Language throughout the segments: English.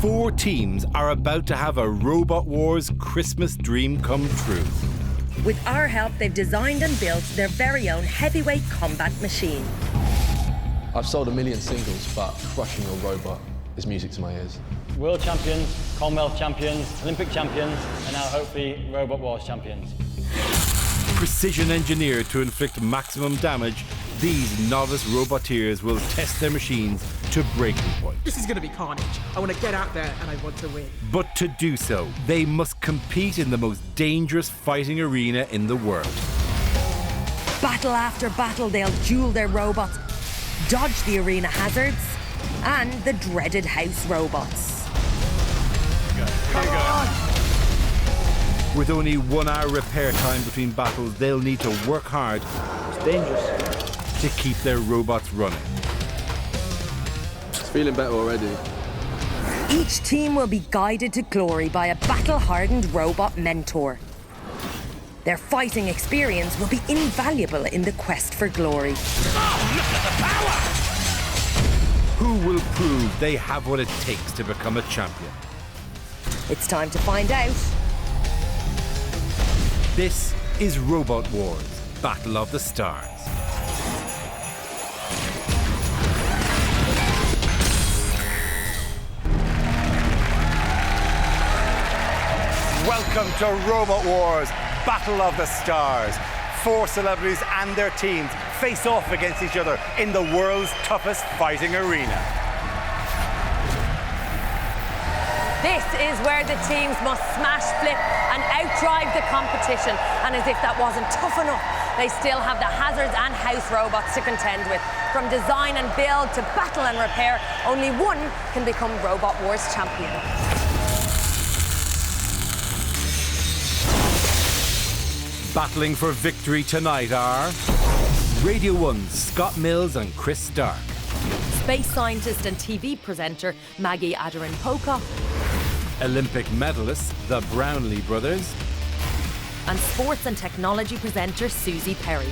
4 teams are about to have a Robot Wars Christmas dream come true. With our help, they've designed and built their very own heavyweight combat machine. I've sold 1 million singles, but crushing your robot is music to my ears. World champions, Commonwealth champions, Olympic champions, and now hopefully Robot Wars champions. Precision engineered to inflict maximum damage, these novice roboteers will test their machines to breaking point. This is going to be carnage. I want to get out there and I want to win. But to do so, they must compete in the most dangerous fighting arena in the world. Battle after battle, they'll duel their robots, dodge the arena hazards, and the dreaded house robots. Come on! With only 1 hour repair time between battles, they'll need to work hard. It's dangerous. To keep their robots running. It's feeling better already. Each team will be guided to glory by a battle-hardened robot mentor. Their fighting experience will be invaluable in the quest for glory. Oh, look at the power! Who will prove they have what it takes to become a champion? It's time to find out. This is Robot Wars, Battle of the Stars. Welcome to Robot Wars, Battle of the Stars. 4 celebrities and their teams face off against each other in the world's toughest fighting arena. This is where the teams must smash, flip and outdrive the competition. And as if that wasn't tough enough, they still have the hazards and house robots to contend with. From design and build to battle and repair, only one can become Robot Wars champion. Battling for victory tonight are Radio 1's Scott Mills and Chris Stark. Space scientist and TV presenter Maggie Adarin-Pocock. Olympic medalists, the Brownlee brothers. And sports and technology presenter Susie Perry.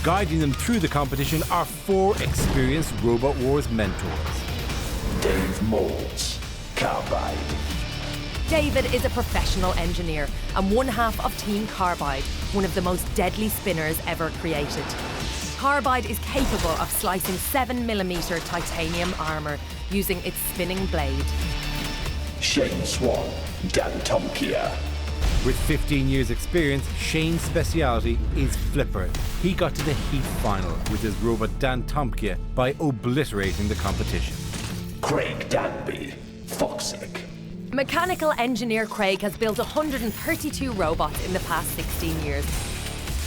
Guiding them through the competition are 4 experienced Robot Wars mentors. Dave Moulds, Carbide. David is a professional engineer and one half of Team Carbide, one of the most deadly spinners ever created. Carbide is capable of slicing 7mm titanium armour using its spinning blade. Shane Swan, Dan Tomkia. With 15 years experience, Shane's speciality is flipper. He got to the heat final with his robot Dan Tomkia by obliterating the competition. Craig Danby, Foxic. Mechanical engineer Craig has built 132 robots in the past 16 years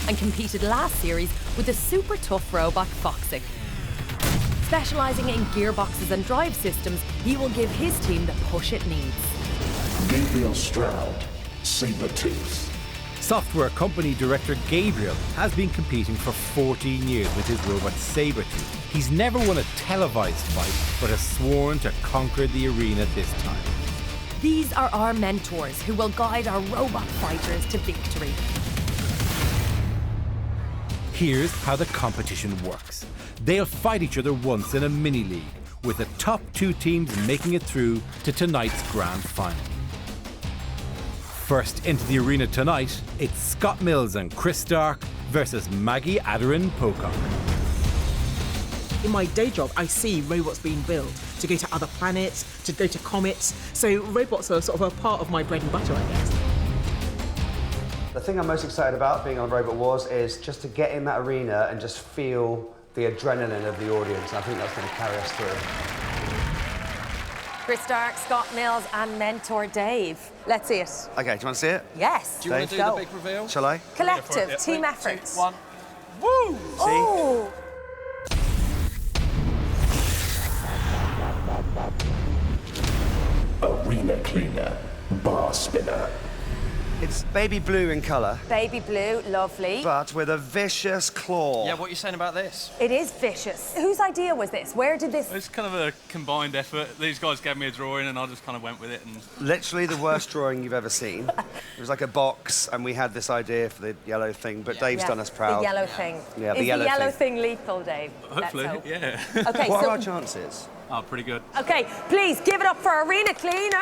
and competed last series with a super tough robot Foxic. Specialising in gearboxes and drive systems, he will give his team the push it needs. Gabriel Stroud, Sabertooth. Software company director Gabriel has been competing for 14 years with his robot Sabertooth. He's never won a televised fight, but has sworn to conquer the arena this time. These are our mentors who will guide our robot fighters to victory. Here's how the competition works. They'll fight each other once in a mini-league, with the top 2 teams making it through to tonight's grand final. First into the arena tonight, it's Scott Mills and Chris Stark versus Maggie Adarin-Pocock. In my day job, I see robots being built to go to other planets, to go to comets. So robots are sort of a part of my bread and butter, I guess. The thing I'm most excited about being on Robot Wars is just to get in that arena and just feel the adrenaline of the audience. I think that's going to carry us through. Chris Stark, Scott Mills and mentor Dave. Let's see it. OK, do you want to see it? Yes. Do you want to do the big reveal? Shall I? Collective, team effort. 2, 1. Woo! See? Oh! Arena Cleaner, Bar Spinner. It's baby blue in colour, Baby blue, lovely. but with a vicious claw. Yeah, what are you saying about this? It is vicious. Whose idea was this? Where did this... It's kind of a combined effort. These guys gave me a drawing and I just kind of went with it. And Literally the worst drawing you've ever seen. It was like a box, and we had this idea for the yellow thing, but Dave's done us proud. The yellow thing. Yeah, the is yellow the yellow thing. thing lethal, Dave? hopefully, Let's hope. yeah. OK, What so are our chances? Oh, pretty good. Okay, please give it up for Arena Cleaner.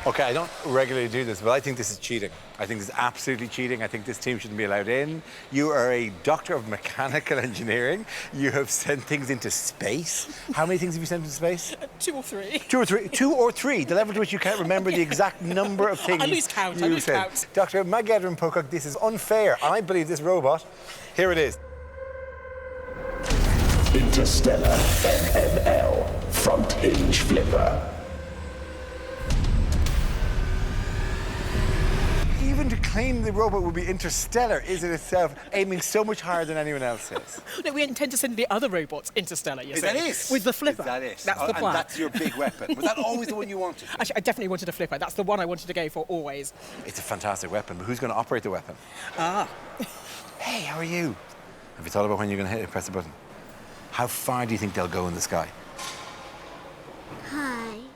Okay, I don't regularly do this, but I think this is cheating. I think this is absolutely cheating. I think this team shouldn't be allowed in. You are a doctor of mechanical engineering. You have sent things into space. How many things have you sent into space? 2 or 3. 2 or 3. 2 or 3. The level to which you can't remember the exact number of things. I lose count. Dr. Maggie Pocock, this is unfair. I believe this robot. Here it is. Interstellar MML front hinge flipper. Even to claim the robot would be interstellar is in itself aiming so much higher than anyone else is. No, we intend to send the other robots interstellar, you see. That is? With the flipper. That is? That's the plan. And that's your big weapon. Was that always the one you wanted? Actually, I definitely wanted a flipper. That's the one I wanted to go for always. It's a fantastic weapon, but who's going to operate the weapon? Hey, how are you? Have you thought about when you're going to press the button? How far do you think they'll go in the sky?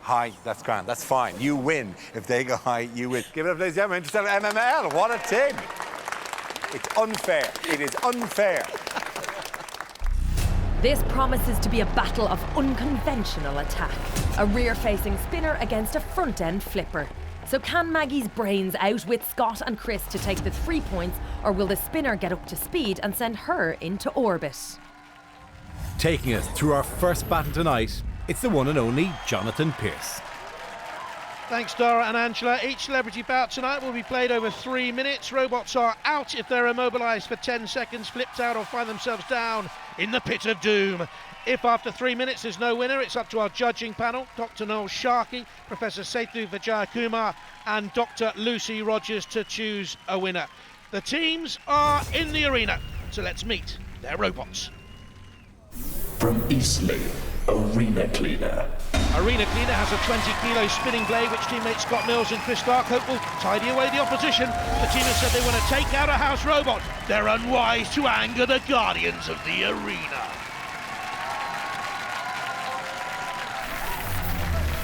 High, that's grand, that's fine. You win. If they go high, you win. Give it up, ladies and gentlemen, Interstellar MML. What a team. It's unfair. It is unfair. This promises to be a battle of unconventional attack. A rear-facing spinner against a front-end flipper. So can Maggie's brains outwit Scott and Chris to take the 3 points, or will the spinner get up to speed and send her into orbit? Taking us through our first battle tonight, it's the one and only Jonathan Pierce. Thanks, Dara and Angela. Each celebrity bout tonight will be played over 3 minutes. Robots are out if they're immobilised for 10 seconds, flipped out or find themselves down in the pit of doom. If after 3 minutes there's no winner, it's up to our judging panel, Dr. Noel Sharkey, Professor Sethu Vijayakumar and Dr. Lucy Rogers to choose a winner. The teams are in the arena, so let's meet their robots. From Eastleigh, Arena Cleaner. Arena Cleaner has a 20-kilo spinning blade which teammates Scott Mills and Chris Starkhope will tidy away the opposition. The team has said they want to take out a house robot. They're unwise to anger the guardians of the arena.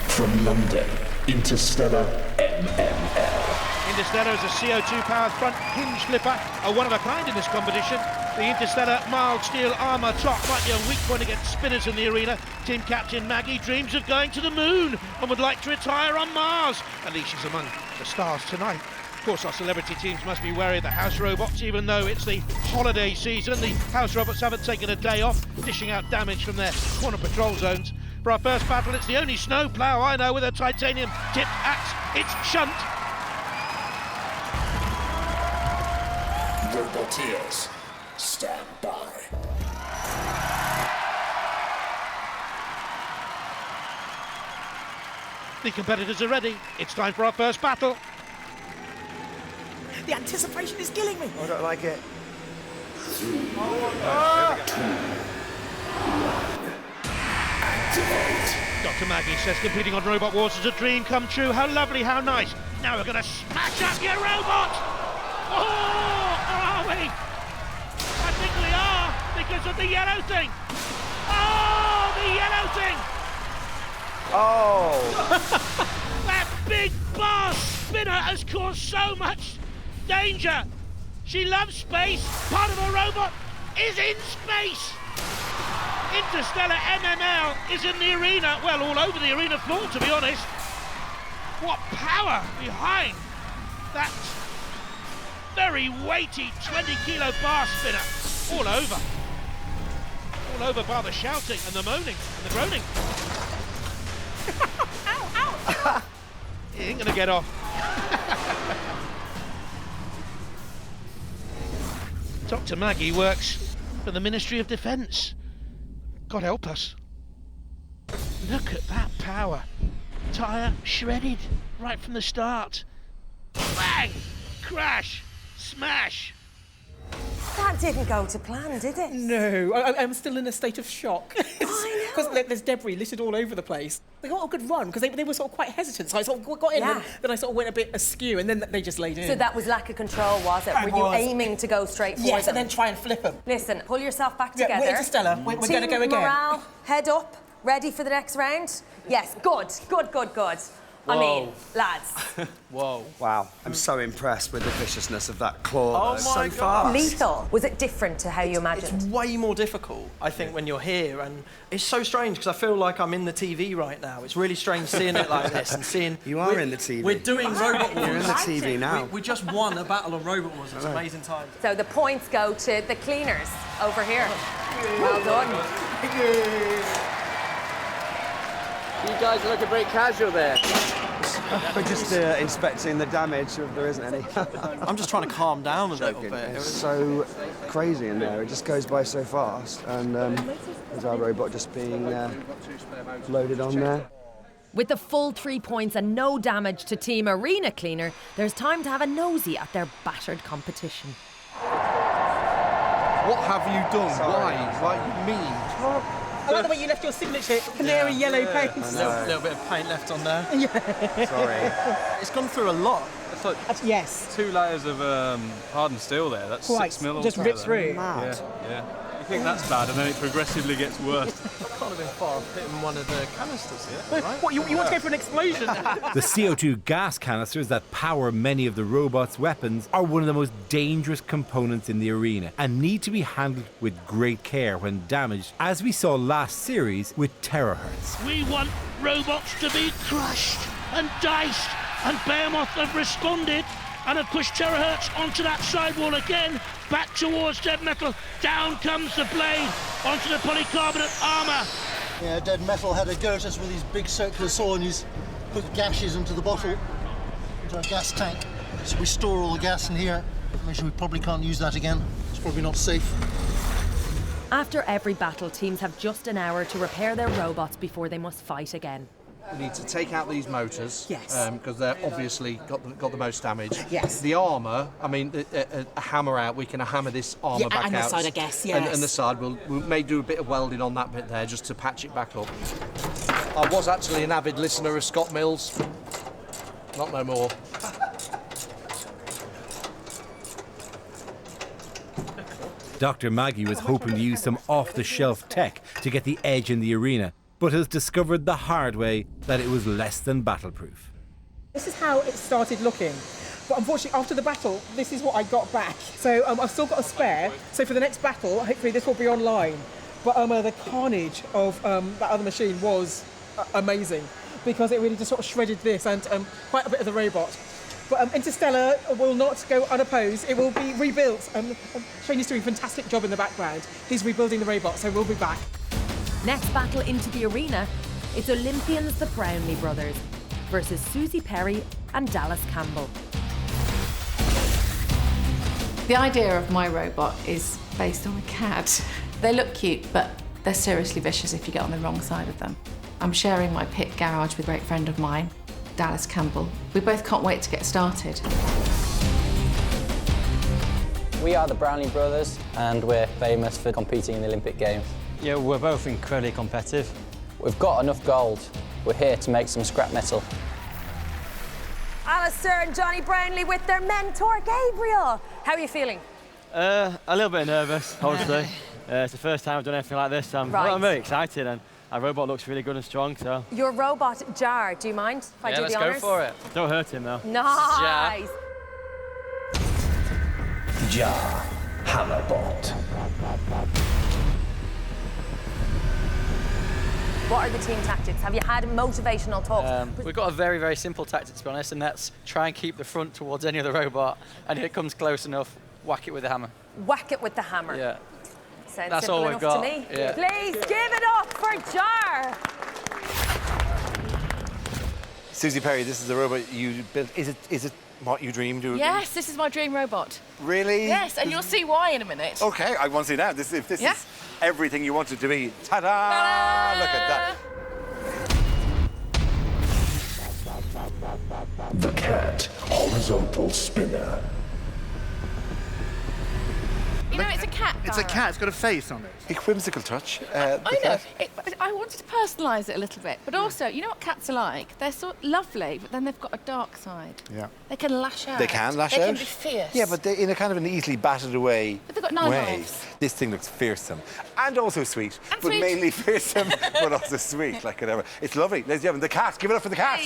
From London, Interstellar MML. Interstellar is a CO2-powered front hinge flipper, a one-of-a-kind in this competition. The Interstellar mild steel armour top might be a weak point against spinners in the arena. Team captain Maggie dreams of going to the moon and would like to retire on Mars. At least she's among the stars tonight. Of course, our celebrity teams must be wary of the house robots, even though it's the holiday season. The house robots haven't taken a day off, dishing out damage from their corner patrol zones. For our first battle, it's the only snow plough I know with a titanium tipped axe. It's Shunt. Roboteers, stand by. The competitors are ready. It's time for our first battle. The anticipation is killing me. I don't like it. Dr. Maggie says competing on Robot Wars is a dream come true. How lovely, how nice. Now we're going to smash up your robot! Oh, or are we? I think we are, because of the yellow thing. Oh, the yellow thing! Oh! That big bar spinner has caused so much danger. She loves space. Part of her robot is in space. Interstellar MML is in the arena, well, all over the arena floor, to be honest. What power behind that very weighty 20-kilo bar spinner. All over. All over by the shouting and the moaning and the groaning. Ow, ow! He ain't gonna get off. Dr. Maggie works for the Ministry of Defence. God help us. Look at that power. Tyre shredded right from the start. Bang! Crash! Smash! That didn't go to plan, did it? No, I'm still in a state of shock. I know. Because there's debris littered all over the place. They got a good run, because they were sort of quite hesitant. So I sort of got in, Yeah. and then I sort of went a bit askew, and then they just laid in. So that was lack of control, was it? Were you aiming to go straight for Yes, them? and then try and flip them. Listen, pull yourself back Yeah, together. we're Interstellar. We're going to go again. Morale, head up, ready for the next round? Yes, good, good, good, good. I mean, lads. Whoa. Wow, I'm so impressed with the viciousness of that claw. Oh It's my so God. fast. Lethal. Was it different to how you imagined? It's way more difficult, I think, when you're here, and it's so strange because I feel like I'm in the TV right now. It's really strange seeing it like this and seeing... You are in the TV. We're doing Robot Wars. You're in the TV now. We just won a battle of Robot Wars. It's amazing time. So the points go to the cleaners over here. Well done. You guys are looking very casual there. We're just inspecting the damage, if there isn't any. I'm just trying to calm down a little bit. It's so crazy in there. It just goes by so fast. And there's our robot just being loaded on there. With the full 3 points and no damage to Team Arena Cleaner, there's time to have a nosy at their battered competition. What have you done? Why? What do you mean? I like the way you left your signature canary yellow paint. A little bit of paint left on there. Yeah. Sorry. It's gone through a lot. It's like Yes. 2 layers of hardened steel there. That's Quite. 6 mil Just altogether. rips through. Mad. Yeah. You think that's bad, and then it progressively gets worse. I can't have been far off hitting one of the canisters here. Right? What, you want to go for an explosion? The CO2 gas canisters that power many of the robot's weapons are one of the most dangerous components in the arena and need to be handled with great care when damaged, as we saw last series with Terahertz. We want robots to be crushed and diced, and Behemoth have responded and have pushed Terahertz onto that sidewall again, back towards Dead Metal. Down comes the blade onto the polycarbonate armour. Yeah, Dead Metal had a go at us with his big circular saw, and he's put gashes into the bottle, into our gas tank. So we store all the gas in here. Make sure we probably can't use that again. It's probably not safe. After every battle, teams have just an hour to repair their robots before they must fight again. We need to take out these motors. Yes. Because they're obviously got the most damage. Yes. The armour, I mean, a hammer out, we can hammer this armour back and out. the side, I guess, And yes. the side, we may do a bit of welding on that bit there just to patch it back up. I was actually an avid listener of Scott Mills. Not no more. Dr. Maggie was hoping to use some off-the-shelf tech to get the edge in the arena, but has discovered the hard way that it was less than battleproof. This is how it started looking. But unfortunately, after the battle, this is what I got back. So I've still got a spare. So for the next battle, hopefully this will be online. But the carnage of that other machine was amazing, because it really just sort of shredded this and quite a bit of the robot. But Interstellar will not go unopposed. It will be rebuilt. Shane is doing a fantastic job in the background. He's rebuilding the robot, so we'll be back. Next battle into the arena, it's Olympians the Brownlee brothers versus Susie Perry and Dallas Campbell. The idea of my robot is based on a cat. They look cute, but they're seriously vicious if you get on the wrong side of them. I'm sharing my pit garage with a great friend of mine, Dallas Campbell. We both can't wait to get started. We are the Brownlee brothers, and we're famous for competing in the Olympic Games. Yeah, we're both incredibly competitive. We've got enough gold. We're here to make some scrap metal. Alistair and Johnny Brownlee with their mentor, Gabriel. How are you feeling? A little bit nervous, I would say. It's the first time I've done anything like this. I'm very excited, and our robot looks really good and strong, so... Your robot, Jar, do you mind if I do the honours? Let's go for it. Don't hurt him, though. Nice. Jar Hammerbot. What are the team tactics? Have you had motivational talks? We've got a very, very simple tactic, to be honest, and that's try and keep the front towards any other robot, and if it comes close enough, whack it with the hammer. Whack it with the hammer. Yeah. Sounds That's simple all enough we've got. to me. Yeah. Please give it up for Jar. Susie Perry, this is the robot you built. Is it what you dreamed of? Yes, this is my dream robot. Really? Yes, and you'll see why in a minute. Okay, I want to see now. If this is everything you wanted to be. Ta-da! Ta-da! Look at that. The Cat Horizontal Spinner. You know, it's a cat. It's a cat. It's got a face on it. A whimsical touch. I know. I wanted to personalise it a little bit, but also, you know what cats are like? They're sort of lovely, but then they've got a dark side. Yeah. They can lash out. They can lash out. They can be fierce. Yeah, but in a kind of an easily battered away But they've got 9 way. lives. This thing looks fearsome and also sweet, And but sweet. mainly fearsome, but also sweet, like whatever. It's lovely, ladies and gentlemen. The cat. Give it up for the cat.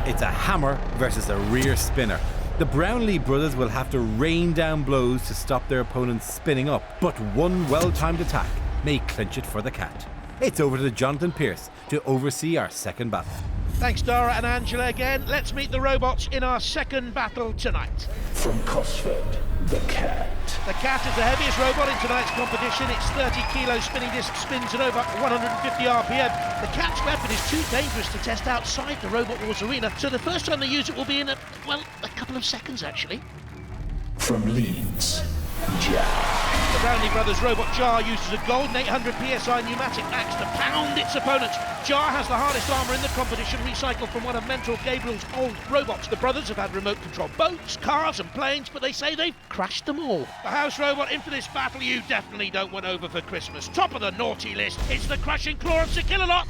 It's a hammer versus a rear spinner. The Brownlee brothers will have to rain down blows to stop their opponents spinning up, but one well-timed attack may clinch it for the cat. It's over to Jonathan Pearce to oversee our second battle. Thanks, Dara and Angela again. Let's meet the robots in our second battle tonight. From Cosford, the cat. The cat is the heaviest robot in tonight's competition. Its 30 kilo spinning disc spins at over 150 RPM. The cat's weapon is too dangerous to test outside the Robot Wars arena, so the first time they use it will be in a couple of seconds, actually. From Leeds, Jar. The Brownlee Brothers robot Jar uses a golden 800 PSI pneumatic axe to pound its opponents. Jar has the hardest armour in the competition, recycled from one of Mentor Gabriel's old robots. The brothers have had remote-controlled boats, cars and planes, but they say they've crashed them all. The house robot in for this battle you definitely don't want over for Christmas. Top of the naughty list, it's the Crashing Claw of Sir Killalot.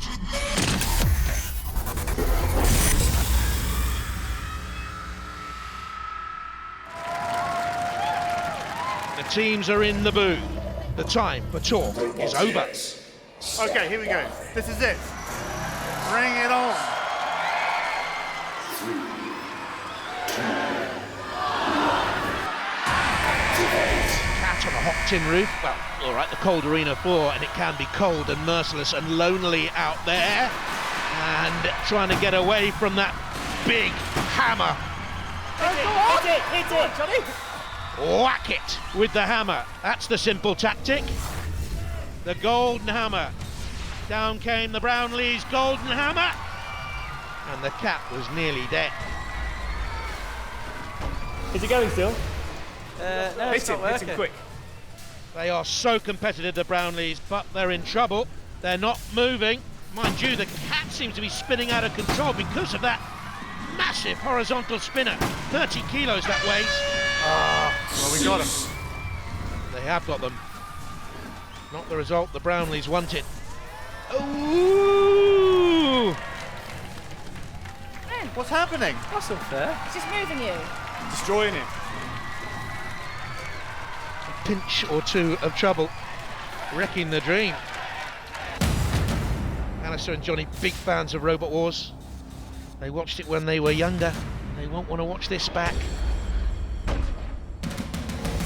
The teams are in the booth. The time for talk is over. Okay, here we go. This is it. Bring it on. Cat on a hot tin roof. Well, all right, the cold arena floor, and it can be cold and merciless and lonely out there. And trying to get away from that big hammer. Hit it, Johnny. Whack it with the hammer. That's the simple tactic. The golden hammer. Down came the Brownlee's golden hammer. And the cat was nearly dead. Is it going still? No, it's not working. Quick. They are so competitive, the Brownlees, but they're in trouble. They're not moving. Mind you, the cat seems to be spinning out of control because of that massive horizontal spinner. 30 kilos that weighs. Well, we got them. They have got them. Not the result the Brownlees wanted. Ooh! What's happening? That's unfair. It's just moving you. Destroying it. A pinch or two of trouble. Wrecking the dream. Alistair and Johnny, big fans of Robot Wars. They watched it when they were younger. They won't want to watch this back.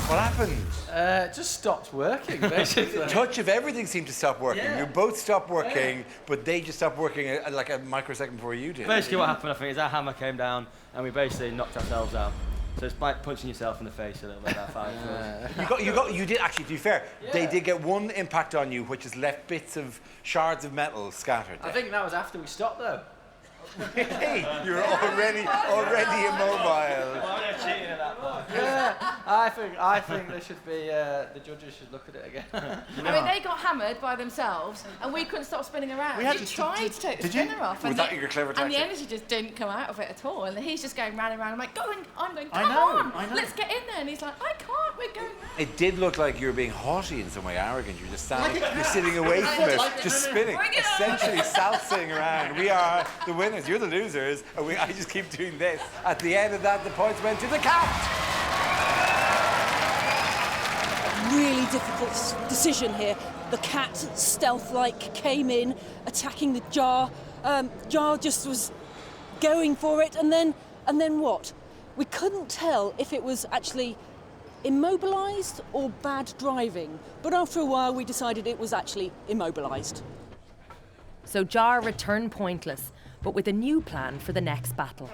What happened? Just stopped working, basically. The touch of everything seemed to stop working. Yeah. You both stopped working, but they just stopped working like a microsecond before you did. Basically what happened, I think, is our hammer came down and we basically knocked ourselves out. So it's like punching yourself in the face a little bit, that fight. You did actually, to be fair, they did get one impact on you, which has left bits of shards of metal scattered. I think that was after we stopped, though. Hey, you were already immobile. Cheating at that point. Yeah, I think they should be. The judges should look at it again. I mean, they got hammered by themselves, and we couldn't stop spinning around. We had We to- tried to take the did you? spinner off, Was and that your clever and the tactic? energy just didn't come out of it at all. And he's just going round and round. I'm like, I'm going, I come know, on, I know. let's get in there. And he's like, I can't. We're going round. It did look like you were being haughty in some way, arrogant. You were just standing, you're sitting away from it, just spinning, Bring it on. essentially salsaing around. We are the winners, you're the losers, and I just keep doing this. At the end of that, the points went to the cat. Really difficult decision here. The cat, stealth-like, came in, attacking the jar. Jar just was going for it, and then what? We couldn't tell if it was actually immobilised or bad driving, but after a while we decided it was actually immobilised. So Jar returned pointless, but with a new plan for the next battle.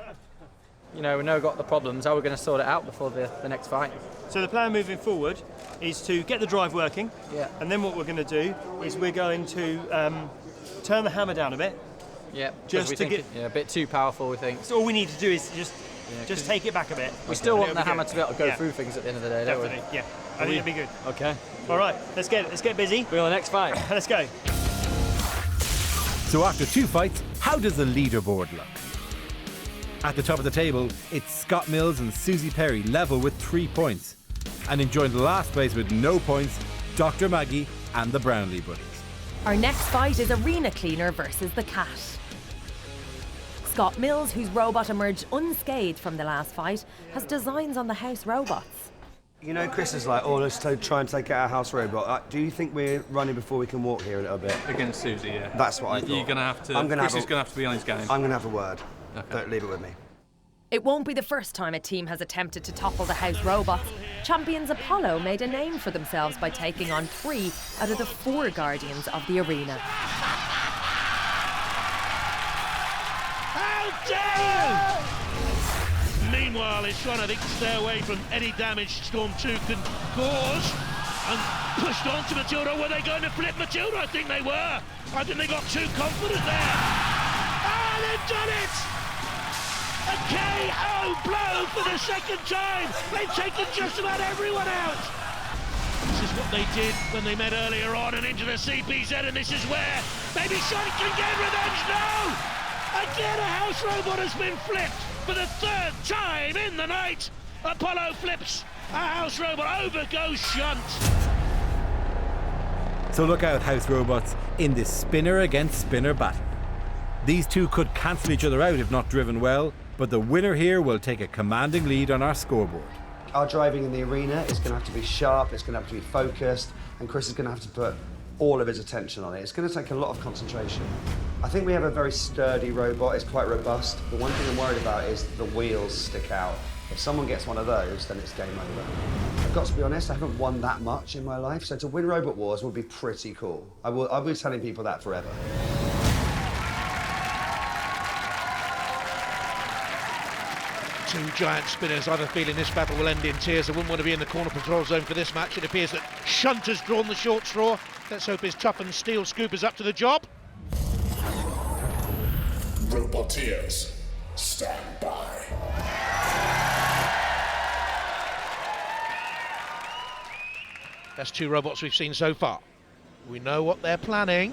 You know, we know we've got the problems. How are we going to sort it out before the next fight? So the plan moving forward is to get the drive working, and then what we're going to do is we're going to turn the hammer down a bit. Yeah, just we to think get. a bit too powerful, we think. So all we need to do is just take it back a bit. We still want the It'll be hammer good. to be able to go Yeah. through things at the end of the day, don't Definitely, we? yeah. I think it'll be good. Okay. All right, let's get busy. We're on the next fight. Let's go. So after two fights, how does the leaderboard look? At the top of the table, it's Scott Mills and Susie Perry level with 3 points. And enjoying the last place with no points, Dr. Maggie and the Brownlee Buddies. Our next fight is Arena Cleaner versus the Cat. Scott Mills, whose robot emerged unscathed from the last fight, has designs on the house robots. You know, Chris is like, oh, let's try and take out our house robot. Do you think we're running before we can walk here a little bit? Against Susie, yeah. That's what I thought. You're going to have to... Chris is going to have to be on his game. I'm going to have a word. Okay. Don't leave it with me. It won't be the first time a team has attempted to topple the house robots. Champions Apollo made a name for themselves by taking on 3 out of the 4 guardians of the arena. How dare you! Meanwhile, it's trying to stay away from any damage Storm 2 can cause. And pushed on to Matilda. Were they going to flip Matilda? I think they were. I think they got too confident there. Ah, they've done it! A KO blow for the second time. They've taken just about everyone out. This is what they did when they met earlier on and into the CPZ, and this is where maybe Sean can get revenge. No! Again, a house robot has been flipped for the 3rd time in the night. Apollo flips a house robot. Over goes Shunt. So look out, house robots, in this spinner against spinner battle. These two could cancel each other out if not driven well, but the winner here will take a commanding lead on our scoreboard. Our driving in the arena is going to have to be sharp, it's going to have to be focused, and Chris is going to have to put all of his attention on it. It's going to take a lot of concentration. I think we have a very sturdy robot, it's quite robust. The one thing I'm worried about is the wheels stick out. If someone gets one of those, then it's game over. I've got to be honest, I haven't won that much in my life, so to win Robot Wars would be pretty cool. I'll be telling people that forever. Two giant spinners. I have a feeling this battle will end in tears. I wouldn't want to be in the corner control zone for this match. It appears that Shunt has drawn the short straw. Let's hope his tough and steel scoop is up to the job. Roboteers, stand by. Best 2 robots we've seen so far. We know what they're planning.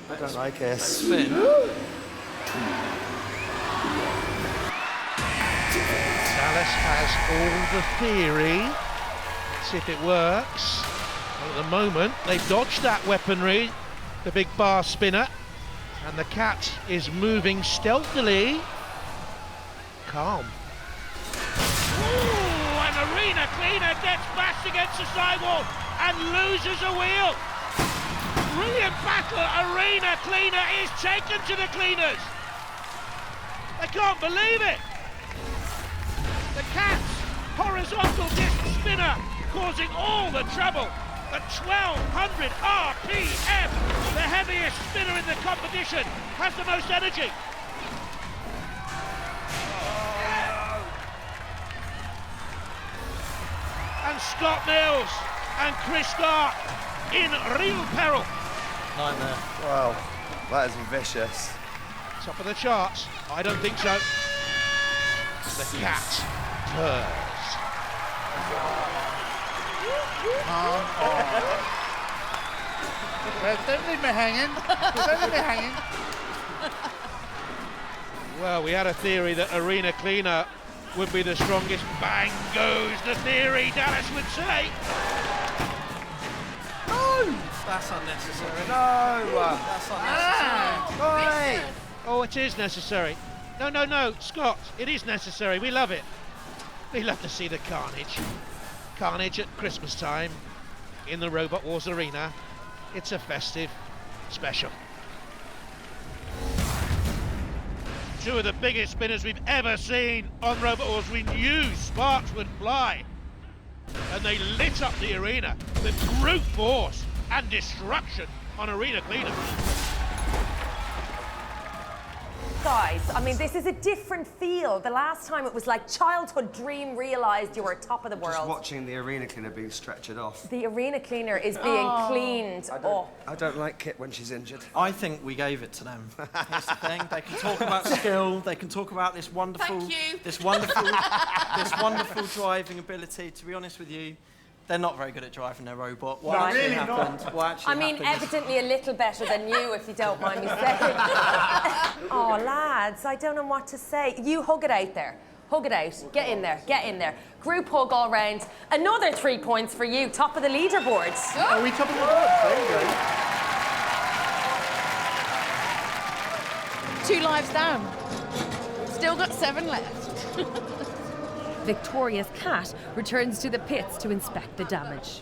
I don't like it. Spin. Dallas has all the theory. Let's see if it works. Well, at the moment, they've dodged that weaponry, the big bar spinner, and the cat is moving stealthily. Calm. Ooh, an Arena Cleaner gets bashed against the sidewall and loses a wheel. Brilliant battle. Arena Cleaner is taken to the cleaners. I can't believe it. The cat's horizontal disc spinner causing all the trouble. At 1200 RPM, the heaviest spinner in the competition has the most energy. And Scott Mills and Chris Stark in real peril. Nightmare. Wow, that is vicious. Top of the charts? I don't think so. The cat purrs. Don't leave me hanging. Don't leave me hanging. Well, we had a theory that Arena Cleaner would be the strongest. Bang goes the theory, Dallas would say. No! That's unnecessary. No! That's unnecessary. Oh, it is necessary. No, Scott, it is necessary. We love it. We love to see the carnage. Carnage at Christmas time in the Robot Wars arena. It's a festive special. 2 of the biggest spinners we've ever seen on Robot Wars. We knew sparks would fly. And they lit up the arena with brute force and destruction on Arena Cleaner. Guys, I mean, this is a different feel. The last time it was like childhood dream realised you were top of the world. Just watching the Arena Cleaner being stretchered off. The Arena Cleaner is being cleaned off. I don't like Kit when she's injured. I think we gave it to them. Here's the thing: they can talk about skill. They can talk about this wonderful, this wonderful driving ability. To be honest with you, they're not very good at driving their robot. What Right. actually Really happened? What actually I mean, happened? evidently a little better than you, if you don't mind me saying. Oh, lads, I don't know what to say. You hug it out there. Hug it out. Get in there. Get in there. Group hug all round. Another 3 points for you. Top of the leaderboard. Are we top of the board? There you go. 2 lives down. Still got 7 left. Victoria's cat returns to the pits to inspect the damage.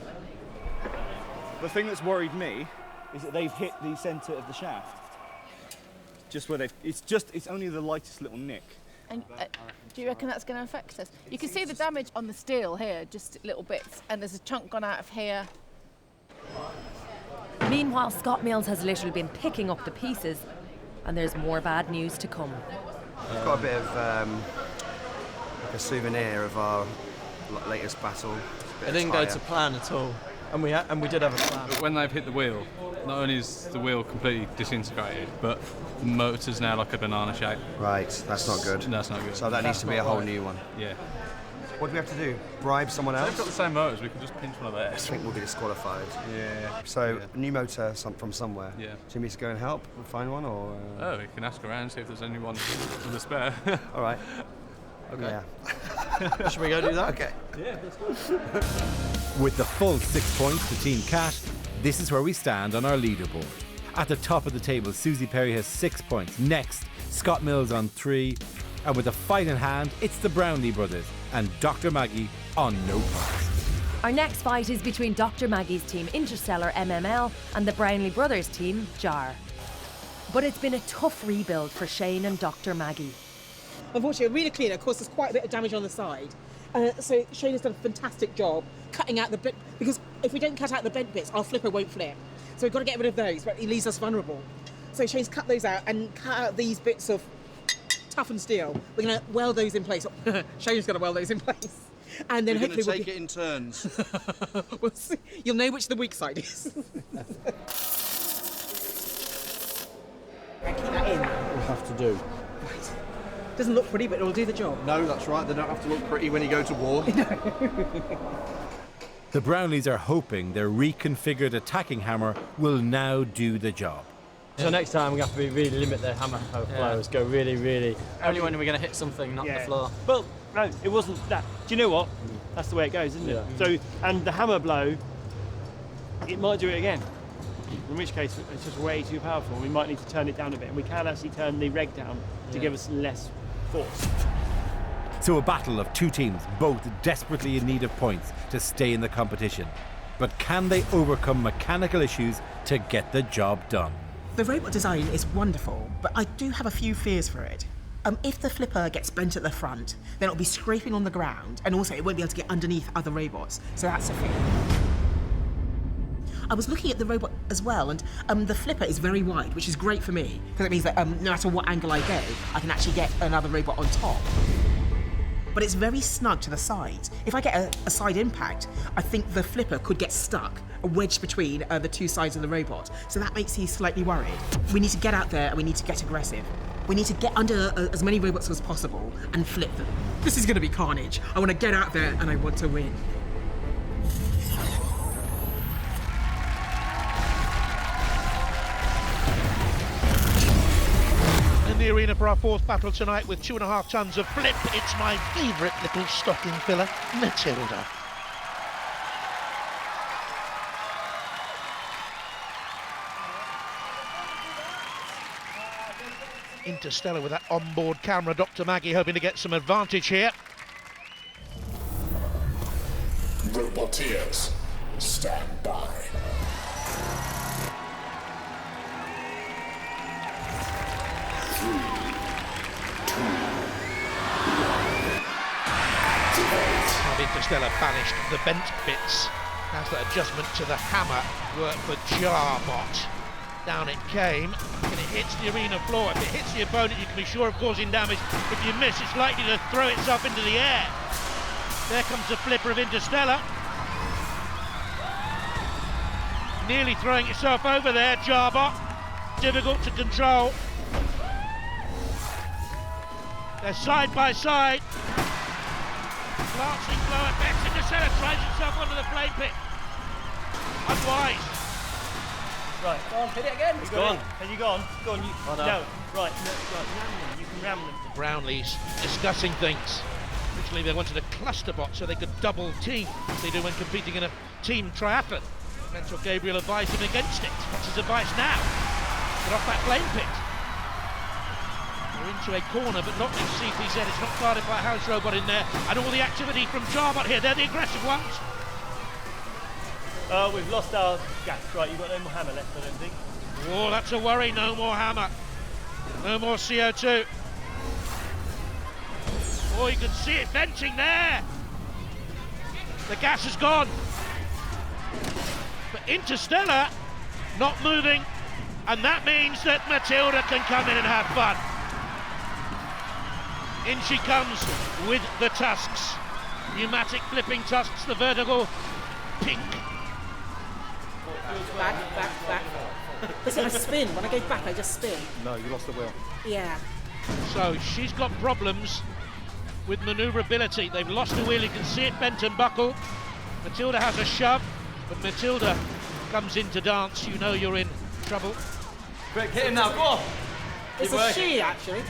The thing that's worried me is that they've hit the centre of the shaft. Just where they've... It's only the lightest little nick. And do you reckon that's going to affect us? You can see the damage on the steel here, just little bits, and there's a chunk gone out of here. Meanwhile, Scott Mills has literally been picking up the pieces, and there's more bad news to come. We've got a bit of like a souvenir of our latest battle. It didn't go to plan at all, and we did have a plan. When they've hit the wheel, not only is the wheel completely disintegrated, but the motor's now like a banana shape. Right, that's not good. That's not good. So that needs to be a whole new one. Yeah. What do we have to do? Bribe someone else? They've got the same motors, we can just pinch one of theirs. I think we'll be disqualified. Yeah. So, a new motor from somewhere. Yeah. Do you need to go and help and find one, or...? Oh, we can ask around, see if there's anyone with a spare. All right. Okay. Yeah. Should we go do that? Okay. Yeah, let's go. With the full 6 points to Team Cat, this is where we stand on our leaderboard. At the top of the table, Susie Perry has 6 points. Next, Scott Mills on 3. And with a fight in hand, it's the Brownlee brothers and Dr. Maggie on no points. Our next fight is between Dr. Maggie's team Interstellar MML and the Brownlee brothers team JAR. But it's been a tough rebuild for Shane and Dr. Maggie. Unfortunately, Arena Cleaner caused us quite a bit of damage on the side. So Shane has done a fantastic job cutting out the bit, because if we don't cut out the bent bits, our flipper won't flip. So we've got to get rid of those, but it leaves us vulnerable. So Shane's cut those out and cut out these bits of toughened steel. We're going to weld those in place. Shane's going to weld those in place. And then hopefully we'll take it in turns. We'll see. You'll know which the weak side is. Keep that in. We'll have to do. Doesn't look pretty, but it'll do the job. No, that's right. They don't have to look pretty when you go to war. The Brownlees are hoping their reconfigured attacking hammer will now do the job. So next time we have to really limit the hammer flows, go really, really... Only when we're going to hit something, not the floor. Well, no, it wasn't that. Do you know what? That's the way it goes, isn't it? So, and the hammer blow, it might do it again. In which case, it's just way too powerful. We might need to turn it down a bit, and we can actually turn the reg down to give us less force. So a battle of two teams, both desperately in need of points to stay in the competition. But can they overcome mechanical issues to get the job done? The robot design is wonderful, but I do have a few fears for it. If the flipper gets bent at the front, then it'll be scraping on the ground, and also it won't be able to get underneath other robots, so that's a fear. I was looking at the robot as well, and the flipper is very wide, which is great for me, because it means that no matter what angle I go, I can actually get another robot on top. But it's very snug to the sides. If I get a side impact, I think the flipper could get stuck, wedged between the two sides of the robot. So that makes me slightly worried. We need to get out there and we need to get aggressive. We need to get under as many robots as possible and flip them. This is going to be carnage. I want to get out there and I want to win. The arena for our fourth battle tonight with 2.5 tons of flip. It's my favourite little stocking filler, Matilda. Interstellar with that onboard camera. Dr. Maggie hoping to get some advantage here. Roboteers, stand by. Interstellar banished the bent bits. That's the adjustment to the hammer work for Jarbot. Down it came, and it hits the arena floor. If it hits the opponent, you can be sure of causing damage. If you miss, it's likely to throw itself into the air. There comes the flipper of Interstellar. Nearly throwing itself over there, Jarbot. Difficult to control. They're side by side. Glancing blow at Bex. Interstellar tries it himself onto the flame pit. Unwise. Right, go on, hit it again. Go on. Have you gone? Go on. You, Oh, no. no. Right, ram them. You can ram them. The Brownlees discussing things. Originally they wanted a cluster bot so they could double team, as they do when competing in a team triathlon. Mentor Gabriel advised him against it. What's his advice now? Get off that flame pit. We're into a corner, but not in CPZ. It's not guarded by a house robot in there. And all the activity from Jarbot here. They're the aggressive ones. We've lost our gas. Right, you've got no more hammer left, I don't think. Oh, that's a worry. No more hammer. No more CO2. Oh, you can see it venting there. The gas is gone. But Interstellar not moving, and that means that Matilda can come in and have fun. In she comes with the tusks. Pneumatic flipping tusks, the vertical pink. Back. Listen, I spin. When I go back, I just spin. No, you lost the wheel. Yeah. So she's got problems with manoeuvrability. They've lost the wheel, you can see it bent and buckle. Matilda has a shove, but Matilda comes in to dance. You know you're in trouble. Quick, hit him now, go on. It's a she, actually.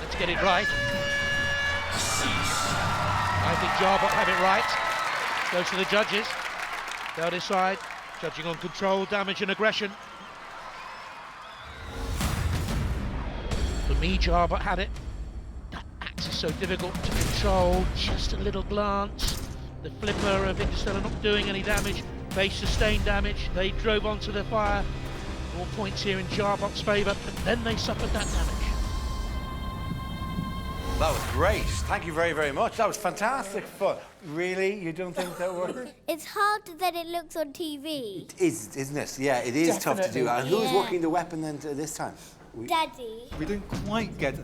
Let's get it right. I think Jarbot had it right. Goes to the judges. They'll decide. Judging on control, damage and aggression. For me, Jarbot had it. That axe is so difficult to control. Just a little glance. The flipper of Interstellar not doing any damage. Base sustained damage. They drove onto the fire. All points here in Jarbot's favour, but then they suffered that damage. That was great. Thank you very, very much. That was fantastic fun. Really? You don't think that worked? It's harder than it looks on TV. It is, isn't it? Yeah, it is tough to do. And who's working the weapon then this time? Daddy. We didn't quite get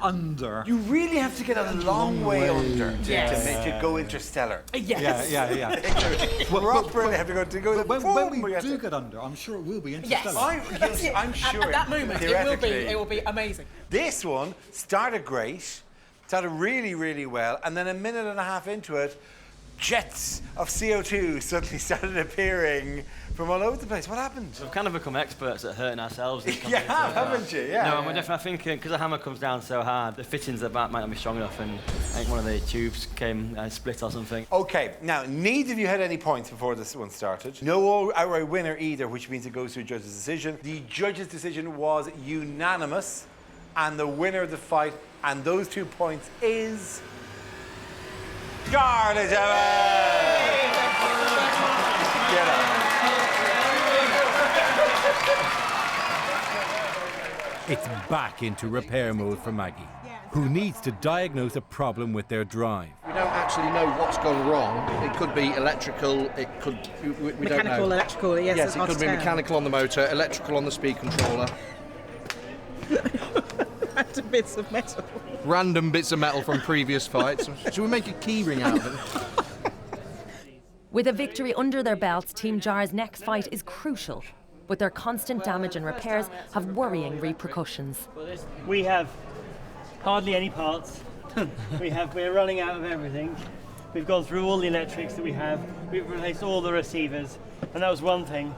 under. You really have to get a long way under to go interstellar. Yes. Yeah. Properly have to go. When we do get under, I'm sure it will be interstellar. Yes. I'm sure. At that moment, it will be amazing. This one started great. Started really, really well, and then a minute and a half into it, jets of CO2 suddenly started appearing from all over the place. What happened? We've kind of become experts at hurting ourselves. You have, haven't you? Yeah. No, and we're definitely thinking, because the hammer comes down so hard, the fittings at the back might not be strong enough, and I think one of the tubes came split or something. Okay, now, neither of you had any points before this one started. No outright winner either, which means it goes to a judge's decision. The judge's decision was unanimous, and the winner of the fight, and those 2 points, is Scarlett Evans! Get up. It's back into repair mode for Maggie, who needs to diagnose a problem with their drive. We don't actually know what's gone wrong. It could be electrical, it could... We don't know. Mechanical, electrical, yes, it could be mechanical on the motor, electrical on the speed controller. Random bits of metal. Random bits of metal from previous fights. Should we make a key ring out of it? With a victory under their belts, Team Jar's next fight is crucial, but their constant damage and repairs have worrying repercussions. We have hardly any parts. We're running out of everything. We've gone through all the electrics that we have. We've replaced all the receivers, and that was one thing.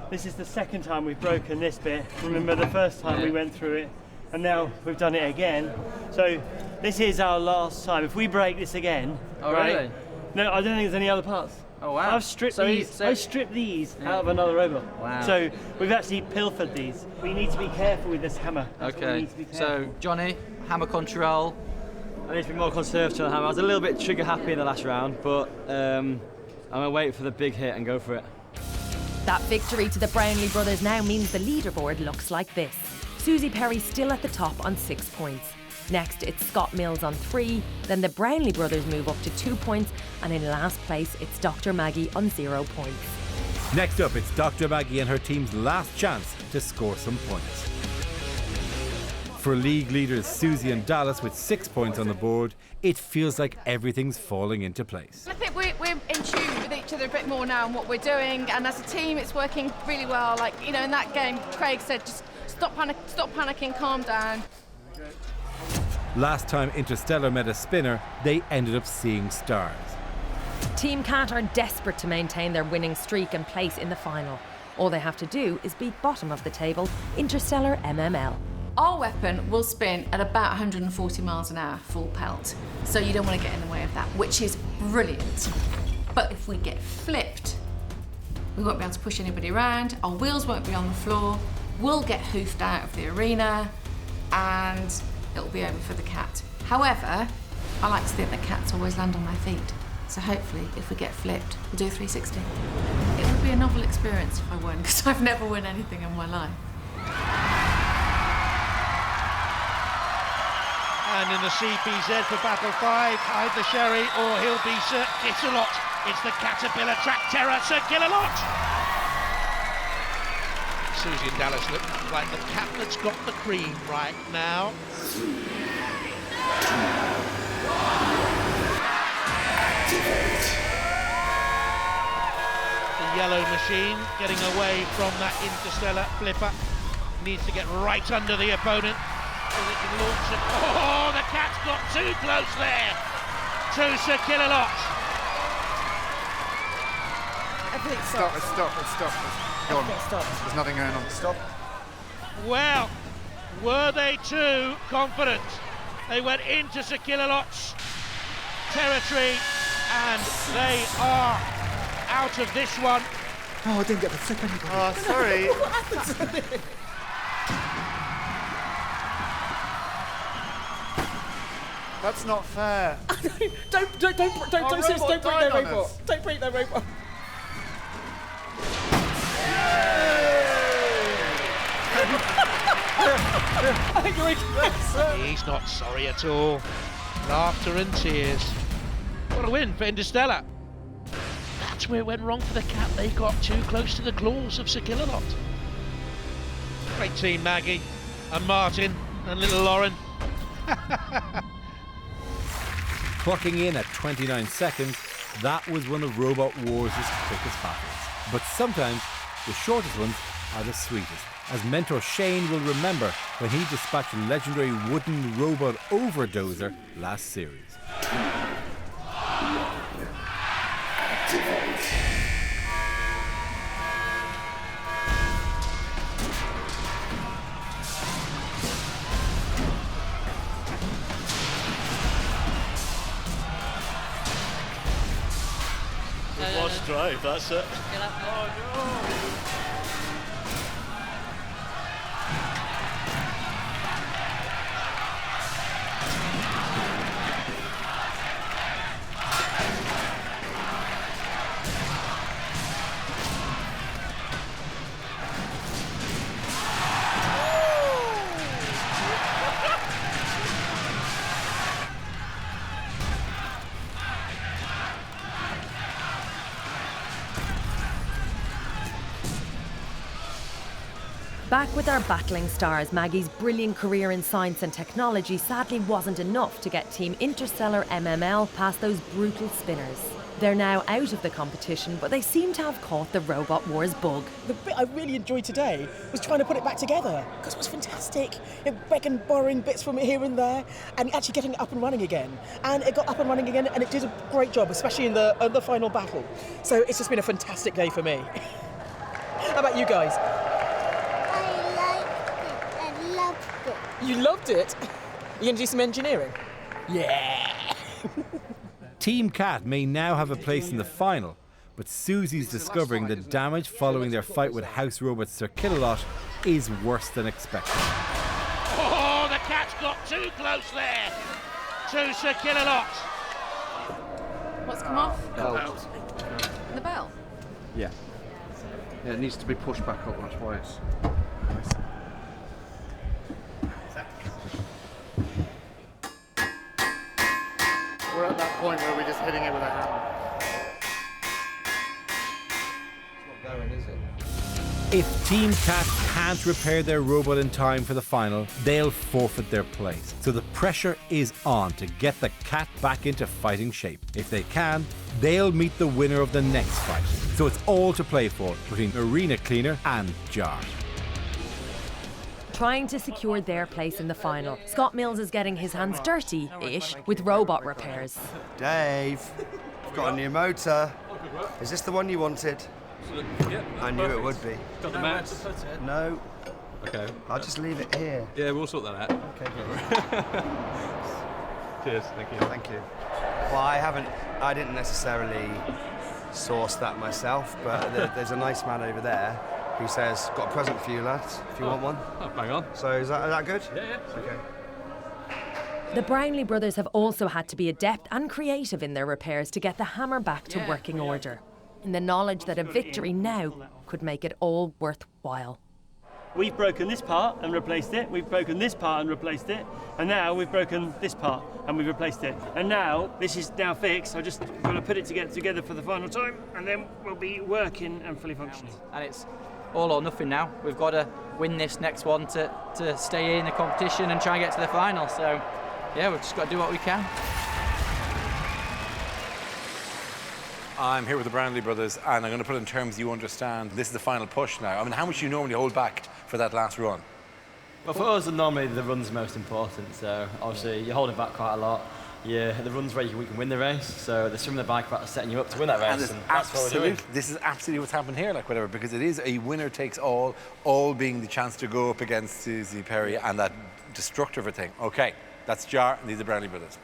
This is the second time we've broken this bit. Remember the first time we went through it, and now we've done it again. So this is our last time. If we break this again, Really? No, I don't think there's any other parts. Oh wow! I've stripped these. I stripped these out of another robot. Wow! So we've actually pilfered these. We need to be careful with this hammer. Okay. So Johnny, hammer control. I need to be more conservative on the hammer. I was a little bit trigger happy in the last round, but I'm gonna wait for the big hit and go for it. That victory to the Brownlee brothers now means the leaderboard looks like this. Susie Perry still at the top on 6 points. Next, it's Scott Mills on 3, then the Brownlee brothers move up to 2 points, and in last place, it's Dr. Maggie on 0 points. Next up, it's Dr. Maggie and her team's last chance to score some points. For league leaders Susie and Dallas with 6 points on the board, it feels like everything's falling into place. I think we're in tune with each other a bit more now and what we're doing, and as a team it's working really well. Like, you know, in that game Craig said just stop panicking, calm down. Last time Interstellar met a spinner, they ended up seeing stars. Team Cat are desperate to maintain their winning streak and place in the final. All they have to do is beat bottom of the table, Interstellar MML. Our weapon will spin at about 140 miles an hour, full pelt. So you don't want to get in the way of that, which is brilliant. But if we get flipped, we won't be able to push anybody around, our wheels won't be on the floor, we'll get hoofed out of the arena, and it'll be over for the cat. However, I like to think that cats always land on their feet. So hopefully, if we get flipped, we'll do a 360. It would be a novel experience if I won, because I've never won anything in my life. And in the CPZ for Battle 5, either Sherry or he'll be Sir Kittalot. It's the Caterpillar Track Terror, Sir Kittalot. Susie and Dallas look like the cat that's got the cream right now. The yellow machine getting away from that Interstellar flipper. Needs to get right under the opponent so it can launch it. Oh, the cat's got too close there to Sir Killalot. Everything Stop, stops. stop. Go on. There's nothing going on. Stop. Well, were they too confident? They went into Sir Killalot's territory and they are out of this one. Oh, I didn't get the flip anybody. Oh, sorry. What happened to this? That's not fair. Don't break their robot. Don't break their robot. He's not sorry at all. Laughter and tears. What a win for Interstellar. That's where it went wrong for the cat. They got too close to the claws of Sir Killalot. Great team, Maggie and Martin and little Lauren. Clocking in at 29 seconds, that was one of Robot Wars' quickest battles. But sometimes the shortest ones are the sweetest, as mentor Shane will remember when he dispatched a legendary wooden robot overdozer last series. Lost drive, that's it. Back with our battling stars, Maggie's brilliant career in science and technology sadly wasn't enough to get Team Interstellar MML past those brutal spinners. They're now out of the competition, but they seem to have caught the Robot Wars bug. The bit I really enjoyed today was trying to put it back together, because it was fantastic. Begging, borrowing bits from it here and there, and actually getting it up and running again. And it got up and running again, and it did a great job, especially in the final battle. So it's just been a fantastic day for me. How about you guys? You loved it? You going to do some engineering? Yeah! Team Cat may now have a place in the final, but Susie's discovering the damage following their fight with house robot Sir Killalot is worse than expected. Oh, the cat's got too close there to Sir Killalot. What's come off? Belt. The bell. Yeah. Yeah, it needs to be pushed back up, that's why it's... We're at that point where we're just hitting it with a hammer. It's not going, is it? If Team Cat can't repair their robot in time for the final, they'll forfeit their place. So the pressure is on to get the cat back into fighting shape. If they can, they'll meet the winner of the next fight. So it's all to play for between Arena Cleaner and Jar. trying to secure their place in the final. Scott Mills is getting his hands dirty-ish with robot repairs. Dave, I've got a new motor. Is this the one you wanted? I knew it would be. Got the mats? No. Okay. I'll just leave it here. Yeah, we'll sort that out. Okay, Cheers, thank you. Thank you. Well, I didn't necessarily source that myself, but there's a nice man over there who says, got a present for you, lads, if you want one. Oh, bang on. So is that good? Yeah. Okay. The Brownlee brothers have also had to be adept and creative in their repairs to get the hammer back to working order, in the knowledge that a victory now could make it all worthwhile. We've broken this part and replaced it, we've broken this part and replaced it, and now we've broken this part and we've replaced it. And now, this is now fixed, I just got to put it together for the final time, and then we'll be working and fully functioning. And it's all or nothing now. We've got to win this next one to stay in the competition and try and get to the final. So, yeah, we've just got to do what we can. I'm here with the Brownlee brothers, and I'm going to put it in terms you understand. This is the final push now. I mean, how much do you normally hold back for that last run? Well, for us, normally the run's most important. So obviously you're holding back quite a lot. Yeah, the run's where we can win the race. So the swim and the bike are setting you up to win that race, and that's what we're doing. This is absolutely what's happened here, like whatever, because it is a winner takes all being the chance to go up against Susie Perry and that destructive thing. Okay, that's Jar, and these are Brownlee brothers.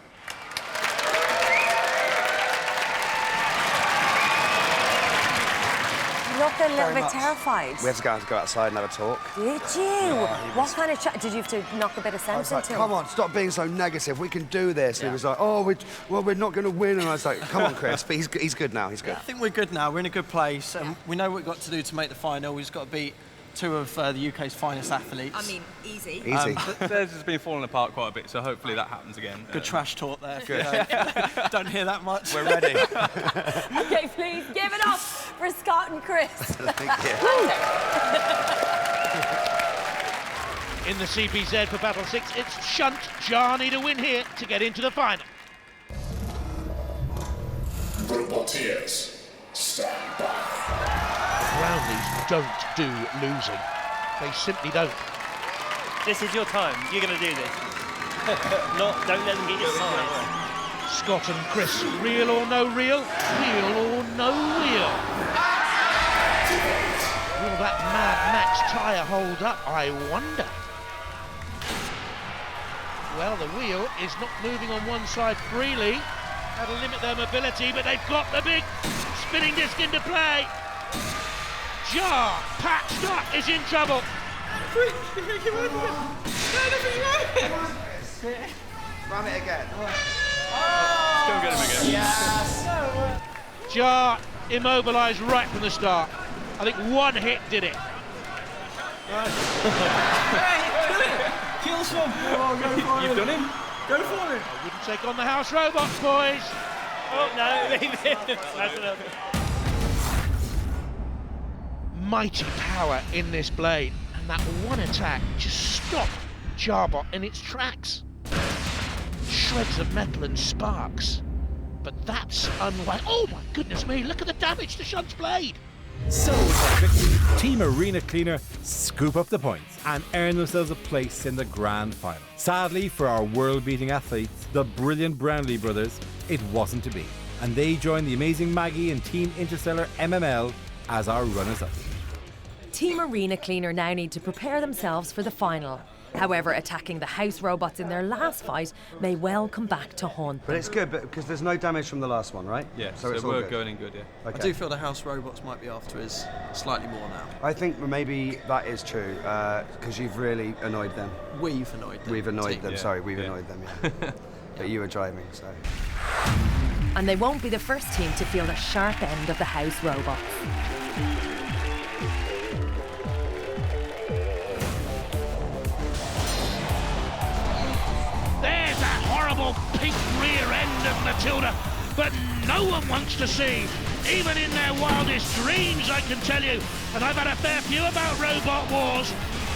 Look a little Very bit much. terrified. We had to go outside and have a talk. Did you? What kind of chat? Did you have to knock a bit of I sense was like, into come him? on, stop being so negative. We can do this. And he was like, oh, we're not going to win. And I was like, come on, Chris. But he's good now. He's good. I think we're good now. We're in a good place, and we know what we've got to do to make the final. We've just got to beat two of the UK's finest athletes. I mean, easy. Easy. Theirs has been falling apart quite a bit, so hopefully that happens again. Good trash talk there. Good. Don't hear that much. We're ready. Okay, please give it up for Scott and Chris. Thank you. In the CPZ for Battle 6, it's Shunt. Jar need a win here to get into the final. Roboteers, stand by. Brownlees don't do losing. They simply don't. This is your time, you're going to do this. Don't let them get your sides. Scott and Chris, real or no real? Real or no real? Will that Mad Max tyre hold up? I wonder. Well, the wheel is not moving on one side freely. That'll limit their mobility, but they've got the big spinning disc into play. Jar, patched up, is in trouble. Ram it again. Still get him again. Yes. Jar immobilised right from the start. I think one hit did it. Kill some! Oh, go for You've done him? Go for it! I wouldn't take on the house robots, boys. Oh, no, that's enough. Mighty power in this blade, and that one attack just stopped Jarbot in its tracks. Shreds of metal and sparks, but that's unlike. Oh my goodness me! Look at the damage to Shunt's blade. So with that victory, Team Arena Cleaner scoop up the points and earn themselves a place in the grand final. Sadly for our world-beating athletes, the brilliant Brownlee brothers, it wasn't to be, and they join the amazing Maggie and Team Interstellar MML as our runners-up. Team Arena Cleaner now need to prepare themselves for the final. However, attacking the house robots in their last fight may well come back to haunt them. But it's good because there's no damage from the last one, right? Yeah, so it's we're all good. going in good, yeah. Okay. I do feel the house robots might be after us slightly more now. I think maybe that is true because you've really annoyed them. We've annoyed them. We've annoyed them. Yeah. Sorry, we've annoyed them. Yeah. But you were driving, so. And they won't be the first team to feel the sharp end of the house robots. There's that horrible pink rear end of Matilda, but no one wants to see. Even in their wildest dreams, I can tell you. And I've had a fair few about Robot Wars.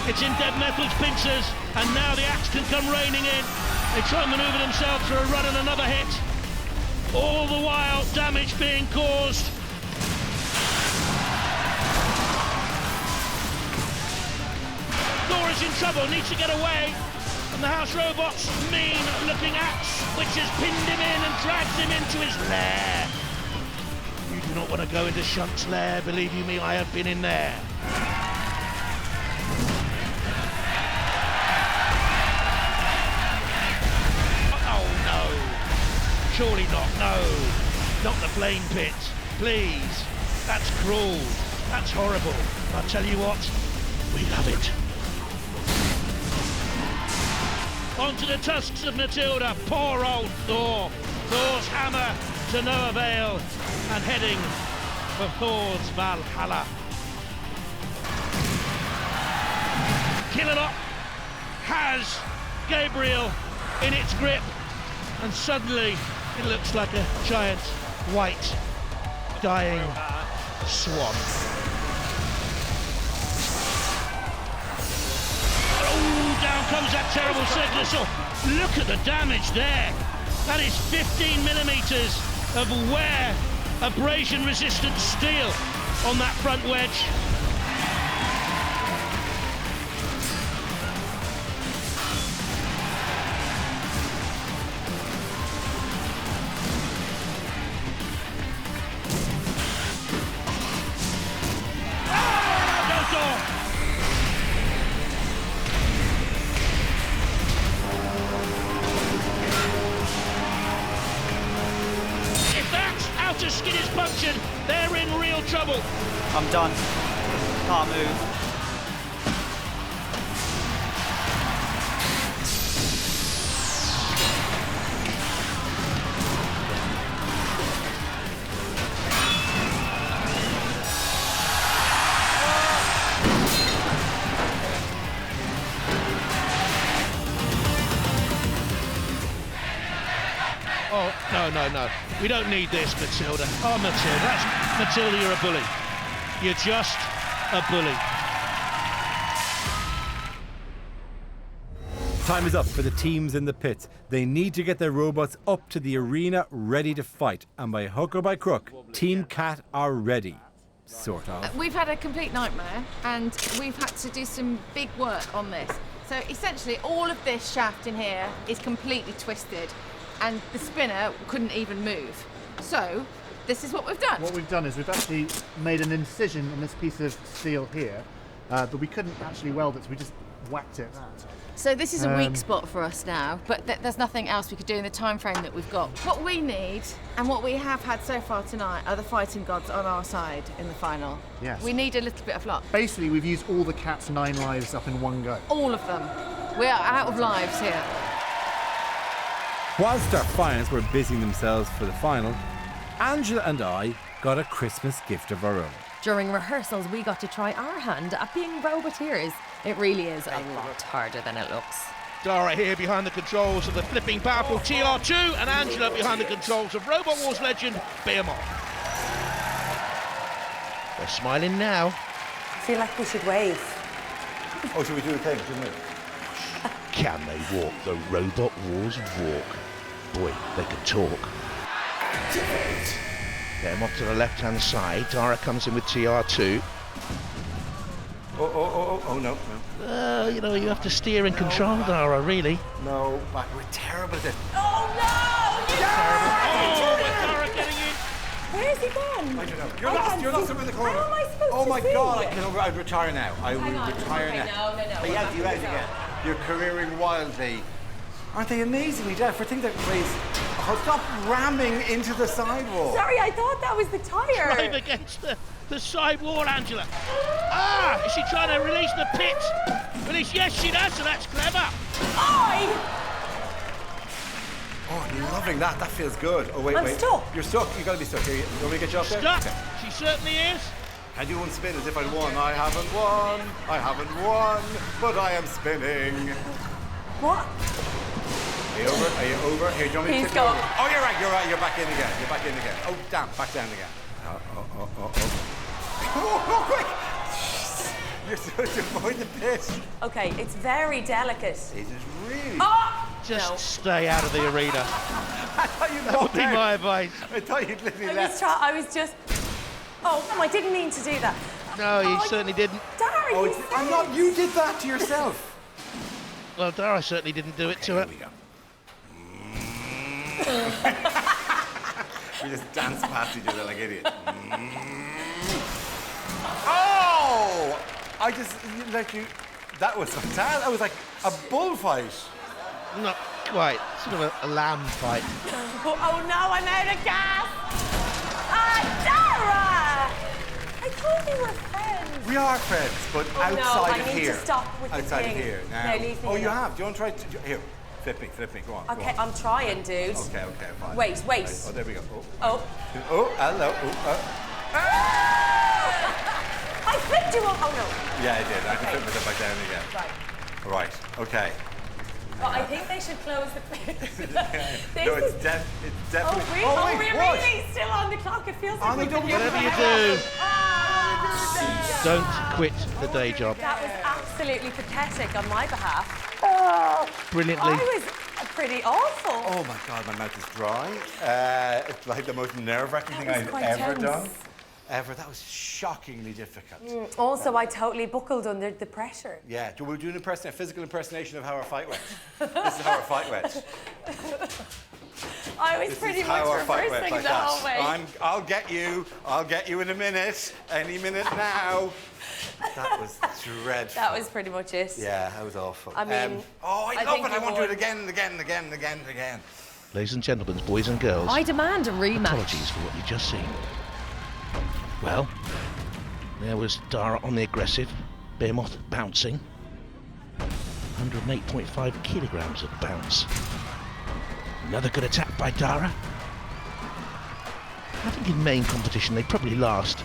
It's in Dead Metal's pincers, and now the axe can come raining in. They try and manoeuvre themselves for a run and another hit. All the while, damage being caused. Laura's in trouble, needs to get away from the house robot's mean-looking axe, which has pinned him in and dragged him into his lair. You do not want to go into Shunt's lair, believe you me, I have been in there. Oh no, surely not, no, not the flame pit, please, that's cruel, that's horrible. I'll tell you what, we love it. Onto the tusks of Matilda, poor old Thor. Thor's hammer to no avail, and heading for Thor's Valhalla. Killalot has Gabriel in its grip, and suddenly it looks like a giant white dying swan. Oh, down comes that terrible circular saw. Look at the damage there. That is 15 millimeters of wear, abrasion-resistant steel on that front wedge. Outer skin is punctured, they're in real trouble. I'm done. Can't move. Oh, no. We don't need this, Matilda. Oh, Matilda. Matilda, you're a bully. You're just a bully. Time is up for the teams in the pits. They need to get their robots up to the arena ready to fight. And by hook or by crook, Team Cat are ready. Sort of. We've had a complete nightmare and we've had to do some big work on this. So essentially all of this shaft in here is completely twisted and the spinner couldn't even move. So this is what we've done. What we've done is we've actually made an incision in this piece of steel here, but we couldn't actually weld it, so we just whacked it. So this is a weak spot for us now, but there's nothing else we could do in the time frame that we've got. What we need, and what we have had so far tonight, are the fighting gods on our side in the final. Yes. We need a little bit of luck. Basically, we've used all the Cat's 9 lives up in one go. All of them. We are out of lives here. Whilst our fans were busying themselves for the final, Angela and I got a Christmas gift of our own. During rehearsals, we got to try our hand at being roboteers. It really is a lot harder than it looks. Dara here behind the controls of the flipping powerful TR2, and Angela behind the controls of Robot Wars legend Behemoth. They're smiling now. I feel like we should wave. Oh, should we do the thing, shouldn't we? Can they walk the Robot Wars walk? Boy, they can talk. Behemoth to the left-hand side. Dara comes in with TR2. Oh, no. You know, you have to steer and control, Dara, really. No, back. We're terrible at this. Oh no! Oh, with Dara getting in. Where's he gone? I don't know. You're lost over in the corner. How am I supposed to Oh my see God, it? I'd retire now. I Hang would on. retire Okay, now. no. You out again. You're careering wildly. Aren't they amazingly deaf for things that raise... Oh, stop ramming into the sidewall. Sorry, I thought that was the tyre. Drive against the side wall, Angela. Ah, is she trying to release the pit? Release, yes, she does, so that's clever. Oh, I'm loving that. That feels good. Oh, wait. I'm stuck. You're stuck. You gotta be stuck. Here, you want me to get you off there? Stuck. Okay. She certainly is. And you won't spin as if I'd won. I haven't won, but I am spinning. What? Are you over? Here, do you want me to tip you over? Oh, you're right. You're back in again. Oh, damn, back down again. Oh. Oh, quick! You're supposed to avoid the pit. Okay, it's very delicate. It is really... Just stay out of the arena. I thought you'd That would be my advice. I thought you'd literally left. I was just... Oh, no, I didn't mean to do that. No, you certainly didn't. Dara, You did that to yourself. Well, Dara certainly didn't do it to her. Here we go. We just dance past each other like idiots. Oh! I just let you. That was fantastic. That was like a bullfight. Not quite. Sort of a lamb fight. Oh no, I'm out of gas! Dara! I thought we were friends. We are friends, but Oh, outside no, I of need here. to stop with the outside thing. of here. Now. No, leave me Oh, you alone. have? Do you want to try to... Here, flip me, go on. Okay, go on. I'm trying, dude. Okay, fine. Wait. Right. Oh, there we go. Oh. Oh, hello. I flipped you up. Oh no. Yeah, I did. I can flip myself back down again. Right. Right, okay. Well, I think they should close the No, it's definitely... Oh, wait, we're what? really still on the clock. It feels like we've been here Whatever you forever. do, don't quit the day job. That was absolutely pathetic on my behalf. Brilliantly. I was pretty awful. Oh my God, my mouth is dry. It's like the most nerve-wracking thing was I've quite ever tense. done. That was shockingly difficult. Also, I totally buckled under the pressure. Yeah, we'll do a physical impersonation of how our fight went. This is how our fight went. I was This pretty is much how our fight went, reversing like the whole way. I'll get you in a minute, any minute now. That was dreadful. That was pretty much it. Yeah, that was awful. I mean, I love think it. I you want to do won. it again and again and again and again and again. Ladies and gentlemen, boys and girls. I demand a rematch. Apologies for what you've just seen. Well, there was Dara on the aggressive, Behemoth bouncing. 108.5 kilograms of bounce. Another good attack by Dara. I think in main competition they probably last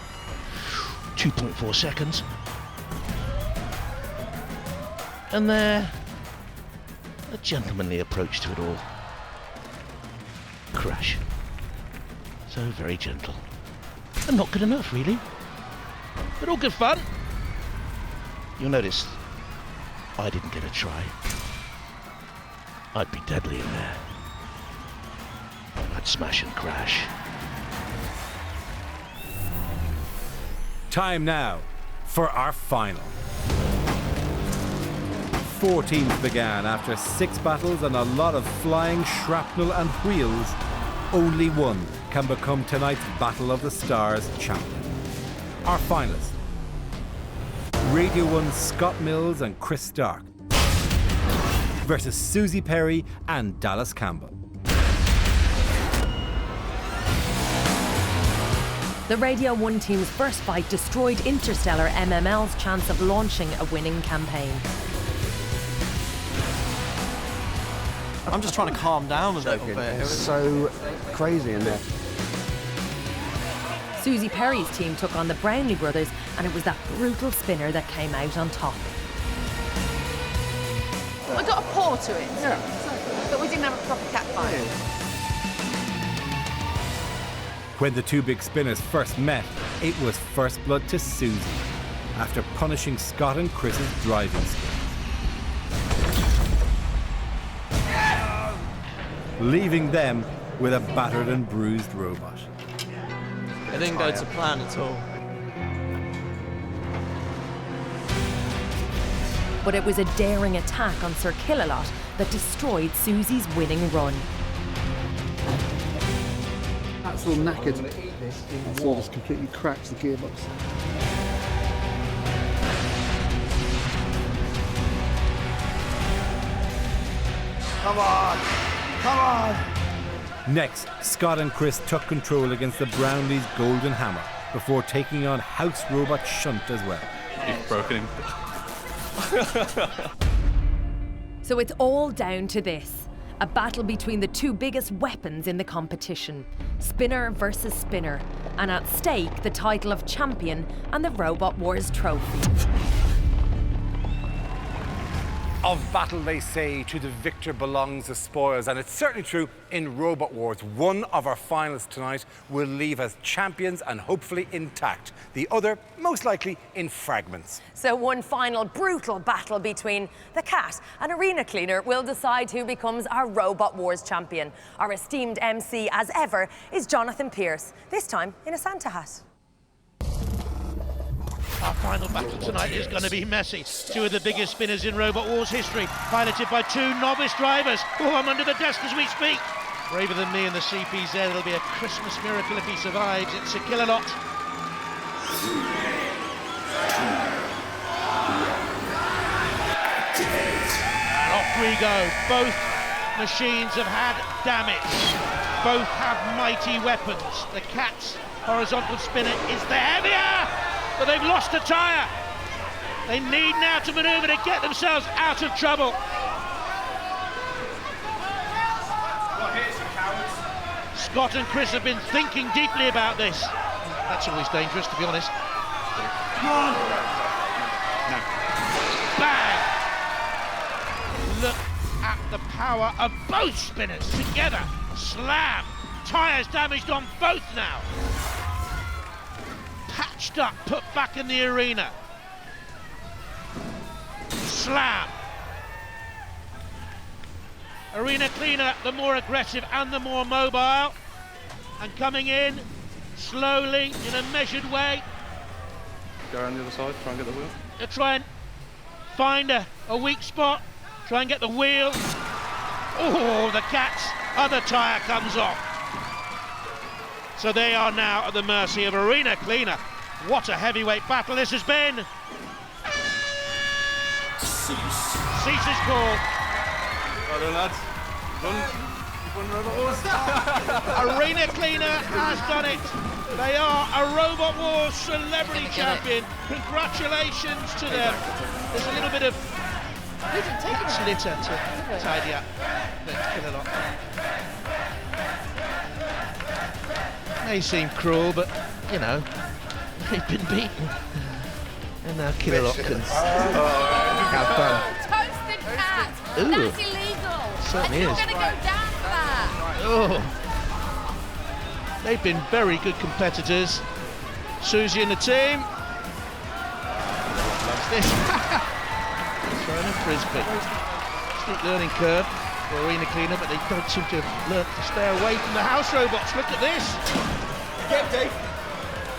2.4 seconds. And there, a gentlemanly approach to it all. Crash. So very gentle. And not good enough, really. But all good fun. You'll notice I didn't get a try. I'd be deadly in there. I'd smash and crash. Time now for our final. 4 teams began after 6 battles and a lot of flying shrapnel and wheels. Only one can become tonight's Battle of the Stars champion. Our finalists: Radio 1's Scott Mills and Chris Stark versus Susie Perry and Dallas Campbell. The Radio 1 team's first fight destroyed Interstellar MML's chance of launching a winning campaign. I'm just trying to calm down a little bit. It's so crazy in there. Susie Perry's team took on the Brownlee brothers, and it was that brutal spinner that came out on top. I got a paw to it. Yeah. But we didn't have a proper cat fight. When the 2 big spinners first met, it was first blood to Susie, after punishing Scott and Chris's driving skills. Leaving them with a battered and bruised robot. It didn't go to plan at all. But it was a daring attack on Sir Killalot that destroyed Susie's winning run. That's all knackered. That's all just completely cracked the gearbox. Come on! Come on! Next, Scott and Chris took control against the Brownlee's Golden Hammer before taking on House Robot Shunt as well. You've broken him. So it's all down to this: a battle between the 2 biggest weapons in the competition, spinner versus spinner, and at stake the title of champion and the Robot Wars trophy. Of battle, they say, to the victor belongs the spoils. And it's certainly true in Robot Wars. One of our finalists tonight will leave as champions and hopefully intact. The other, most likely, in fragments. So one final brutal battle between the cat and arena cleaner will decide who becomes our Robot Wars champion. Our esteemed MC, as ever, is Jonathan Pierce, this time in a Santa hat. Our final battle tonight is going to be messy. Two of the biggest spinners in Robot Wars history, piloted by two novice drivers. Oh, I'm under the desk as we speak. Braver than me in the CPZ, it'll be a Christmas miracle if he survives. It's a killer lot. And off we go. Both machines have had damage. Both have mighty weapons. The Cat's horizontal spinner is the heavier, but they've lost a tyre. They need now to manoeuvre to get themselves out of trouble. Scott and Chris have been thinking deeply about this. That's always dangerous, to be honest. Bang! Look at the power of both spinners together. Slam! Tyres damaged on both now. Patched up, put back in the arena. Slam! Arena Cleaner, the more aggressive and the more mobile. And coming in slowly, in a measured way. Go around the other side, try and get the wheel. To try and find a weak spot, try and get the wheel. Oh, the Cat's other tyre comes off. So they are now at the mercy of Arena Cleaner. What a heavyweight battle this has been. Cease is called. Well done, lads. Arena Cleaner has done it. They are a Robot Wars celebrity champion. Congratulations to them. There's a little bit of cat's litter to tidy up. Let's kill a lot. May seem cruel, but you know, they've been beaten. And now Killalot can have fun. Toasted cat. Ooh. That's illegal. Certainly and you're is. going to go down for that. Oh, they've been very good competitors. Susie and the team. Loves this. Throwing a frisbee. Steep learning curve for Arena Cleaner, but they don't seem to have learnt to stay away from the house robots. Look at this. Get Dave.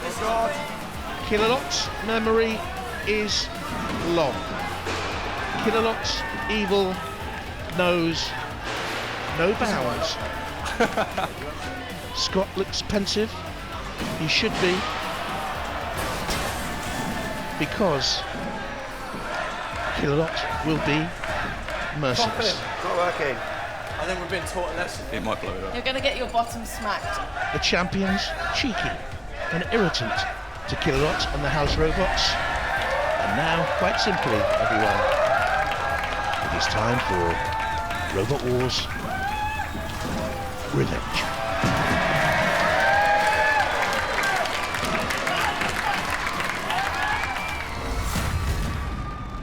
This hard. Killalot's memory is long. Killalot's evil knows no bounds. Scott looks pensive. He should be. Because Killalot will be merciless. Not working. I think we've been taught a lesson. It might blow it up. You're going to get your bottom smacked. The champions, cheeky and irritant to Killalot and the house robots. And now, quite simply, everyone, it is time for Robot Wars Revenge.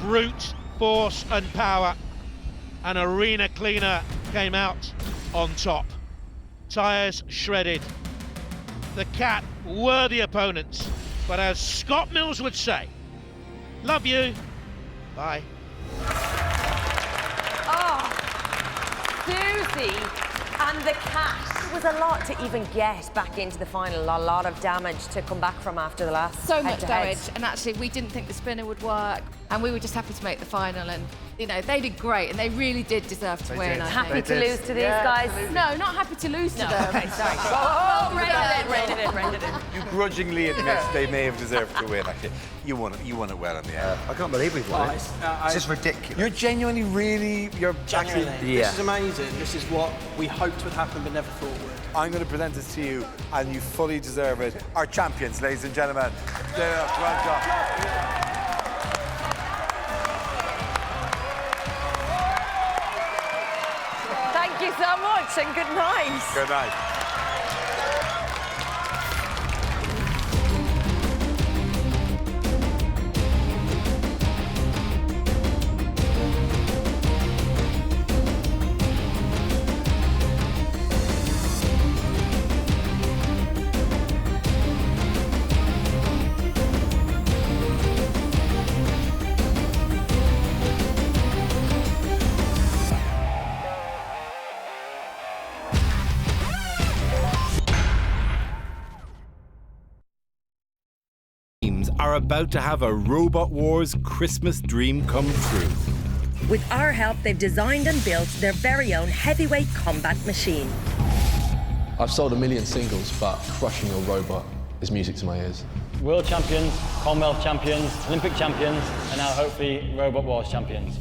Brute force and power, and Arena Cleaner came out on top. Tyres shredded. The Cat worthy opponents, but as Scott Mills would say, love you, bye. Oh, Susie and the Cat. It was a lot to even get back into the final. A lot of damage to come back from after the last So much head-to-head. damage, and actually we didn't think the spinner would work, and we were just happy to make the final, and you know, they did great, and they really did deserve to win. Happy to lose to these guys? No, not happy to lose to them. Okay, sorry. Oh, rein it in. You grudgingly admit they may have deserved to win. Actually, you won it well in the end. I can't believe we've won it. It's just ridiculous. You're genuinely, really, you're Genuinely. actually, This is amazing. This is what we hoped would happen but never thought would. I'm going to present this to you, and you fully deserve it. Our champions, ladies and gentlemen. Well done. Thank you so much and good night. Good night. teams are about to have a Robot Wars Christmas dream come true. With our help, they've designed and built their very own heavyweight combat machine. I've sold 1 million singles, but crushing a robot is music to my ears. World champions, Commonwealth champions, Olympic champions, and now hopefully Robot Wars champions.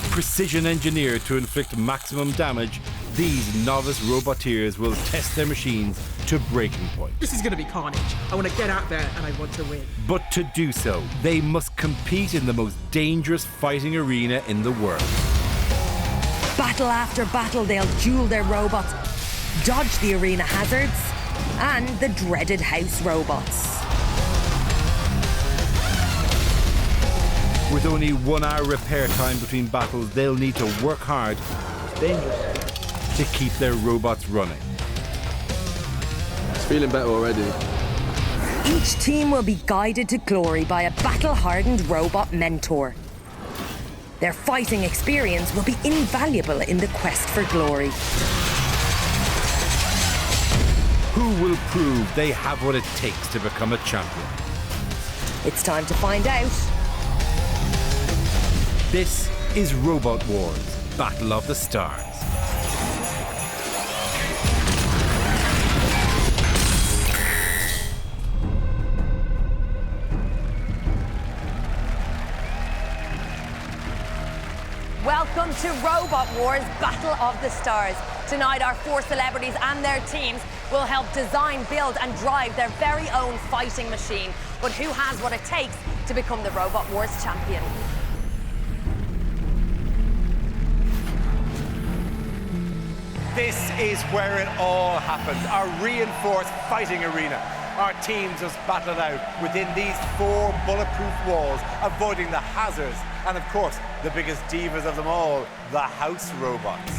Precision engineered to inflict maximum damage, these novice roboteers will test their machines to breaking point. This is going to be carnage. I want to get out there and I want to win. But to do so, they must compete in the most dangerous fighting arena in the world. Battle after battle, they'll duel their robots, dodge the arena hazards, and the dreaded house robots. With only 1 hour repair time between battles, they'll need to work hard to keep their robots running. It's feeling better already. Each team will be guided to glory by a battle-hardened robot mentor. Their fighting experience will be invaluable in the quest for glory. Who will prove they have what it takes to become a champion? It's time to find out. This is Robot Wars, Battle of the Stars. Welcome to Robot Wars Battle of the Stars. Tonight, our 4 celebrities and their teams will help design, build and drive their very own fighting machine. But who has what it takes to become the Robot Wars champion? This is where it all happens, our reinforced fighting arena. Our teams just battle it out within these 4 bulletproof walls, avoiding the hazards and, of course, the biggest divas of them all, the house robots.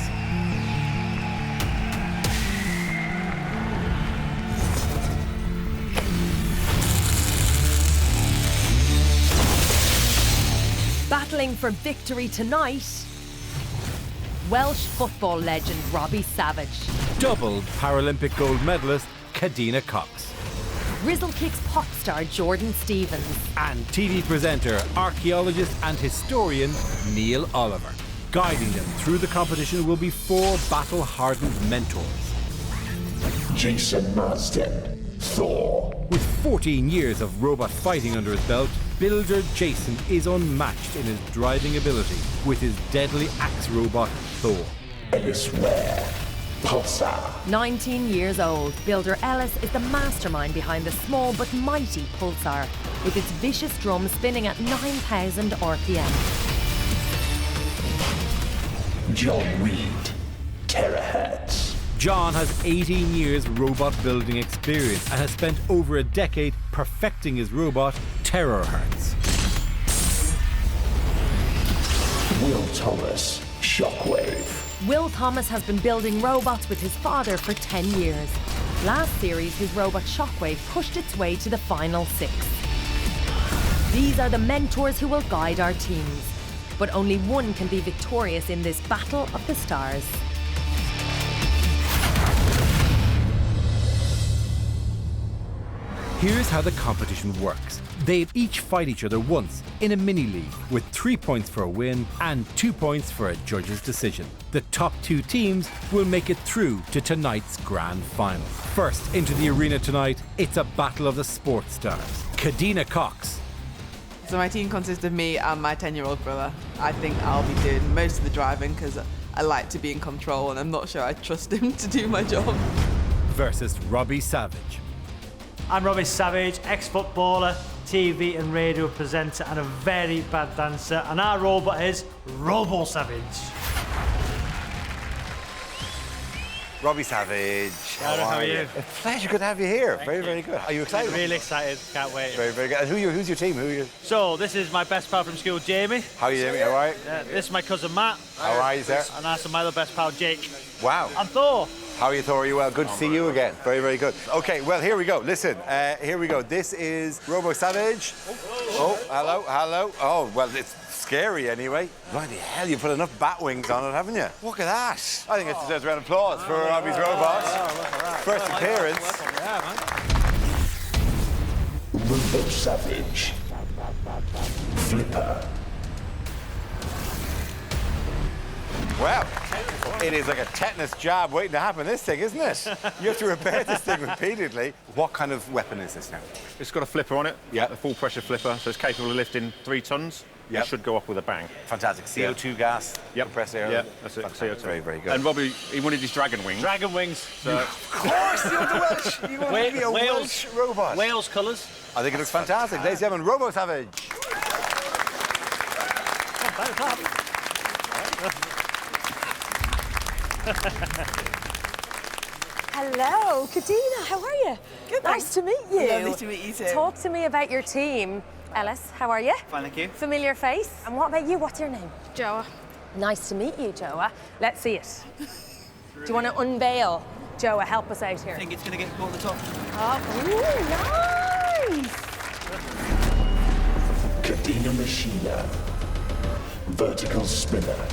Battling for victory tonight, Welsh football legend Robbie Savage. Double Paralympic gold medalist Kadina Cox. Grizzle Kicks pop star Jordan Stevens. And TV presenter, archaeologist and historian Neil Oliver. Guiding them through the competition will be 4 battle-hardened mentors. Jason Marsden, Thor. With 14 years of robot fighting under his belt, Builder Jason is unmatched in his driving ability with his deadly axe robot, Thor. Ellis Ware, Pulsar. 19 years old, Builder Ellis is the mastermind behind the small but mighty Pulsar, with its vicious drum spinning at 9,000 RPM. John Reed, Terahertz. John has 18 years robot building experience and has spent over a decade perfecting his robot, Terahertz. Will Thomas, Shockwave. Will Thomas has been building robots with his father for 10 years. Last series, his robot Shockwave pushed its way to the final 6. These are the mentors who will guide our teams, but only one can be victorious in this Battle of the Stars. Here's how the competition works. They each fight each other once in a mini-league with 3 points for a win and 2 points for a judge's decision. The top 2 teams will make it through to tonight's grand final. First into the arena tonight, it's a battle of the sports stars. Kadina Cox. So my team consists of me and my 10-year-old brother. I think I'll be doing most of the driving because I like to be in control and I'm not sure I trust him to do my job. Versus Robbie Savage. I'm Robbie Savage, ex-footballer, TV and radio presenter and a very bad dancer, and our robot is Robo Savage. Robbie Savage, how are you? A pleasure, good to have you here. Very, very good. Are you excited? Really excited, can't wait. Very, very good. And who's your team? Who are you? So, this is my best pal from school, Jamie. How are you, Jamie? All right? This is my cousin, Matt. How are you, sir? And that's my other best pal, Jake. Wow. And Thor. How are you, Thor? Are you well? Good to see you again. Very, very good. Okay, well, here we go. Listen, here we go. This is Robo Savage. Oh, hello, hello. Oh, well, it's scary anyway. Bloody hell, you put enough bat wings on it, haven't you? Look at that. I think it deserves a round of applause for Robbie's robot. First appearance. Robo Savage. Flipper. Well, it is like a tetanus jab waiting to happen, this thing, isn't it? You have to repair this thing repeatedly. What kind of weapon is this now? It's got a flipper on it, yeah, a full pressure flipper, so it's capable of lifting 3 tons. It should go off with a bang. Fantastic. CO2 gas, compressed air. Yeah, that's it. CO2. Very, very good. And Robbie, he wanted his dragon wings. Dragon wings. So. Of course, you're the Welsh. You want to be a Welsh robot. Wales colours. I think it looks fantastic. Ladies and gentlemen, Robo Savage. Hello, Kadina, how are you? Good, nice to meet you. Lovely to meet you too. Talk to me about your team. Ellis, how are you? Fine, thank you. Familiar face. And what about you? What's your name? Joa. Nice to meet you, Joa. Let's see it. Do you want to unveil? Joa, help us out here. I think it's going to get caught at the top. Oh, ooh, nice! Cadena Machina. Vertical spinner.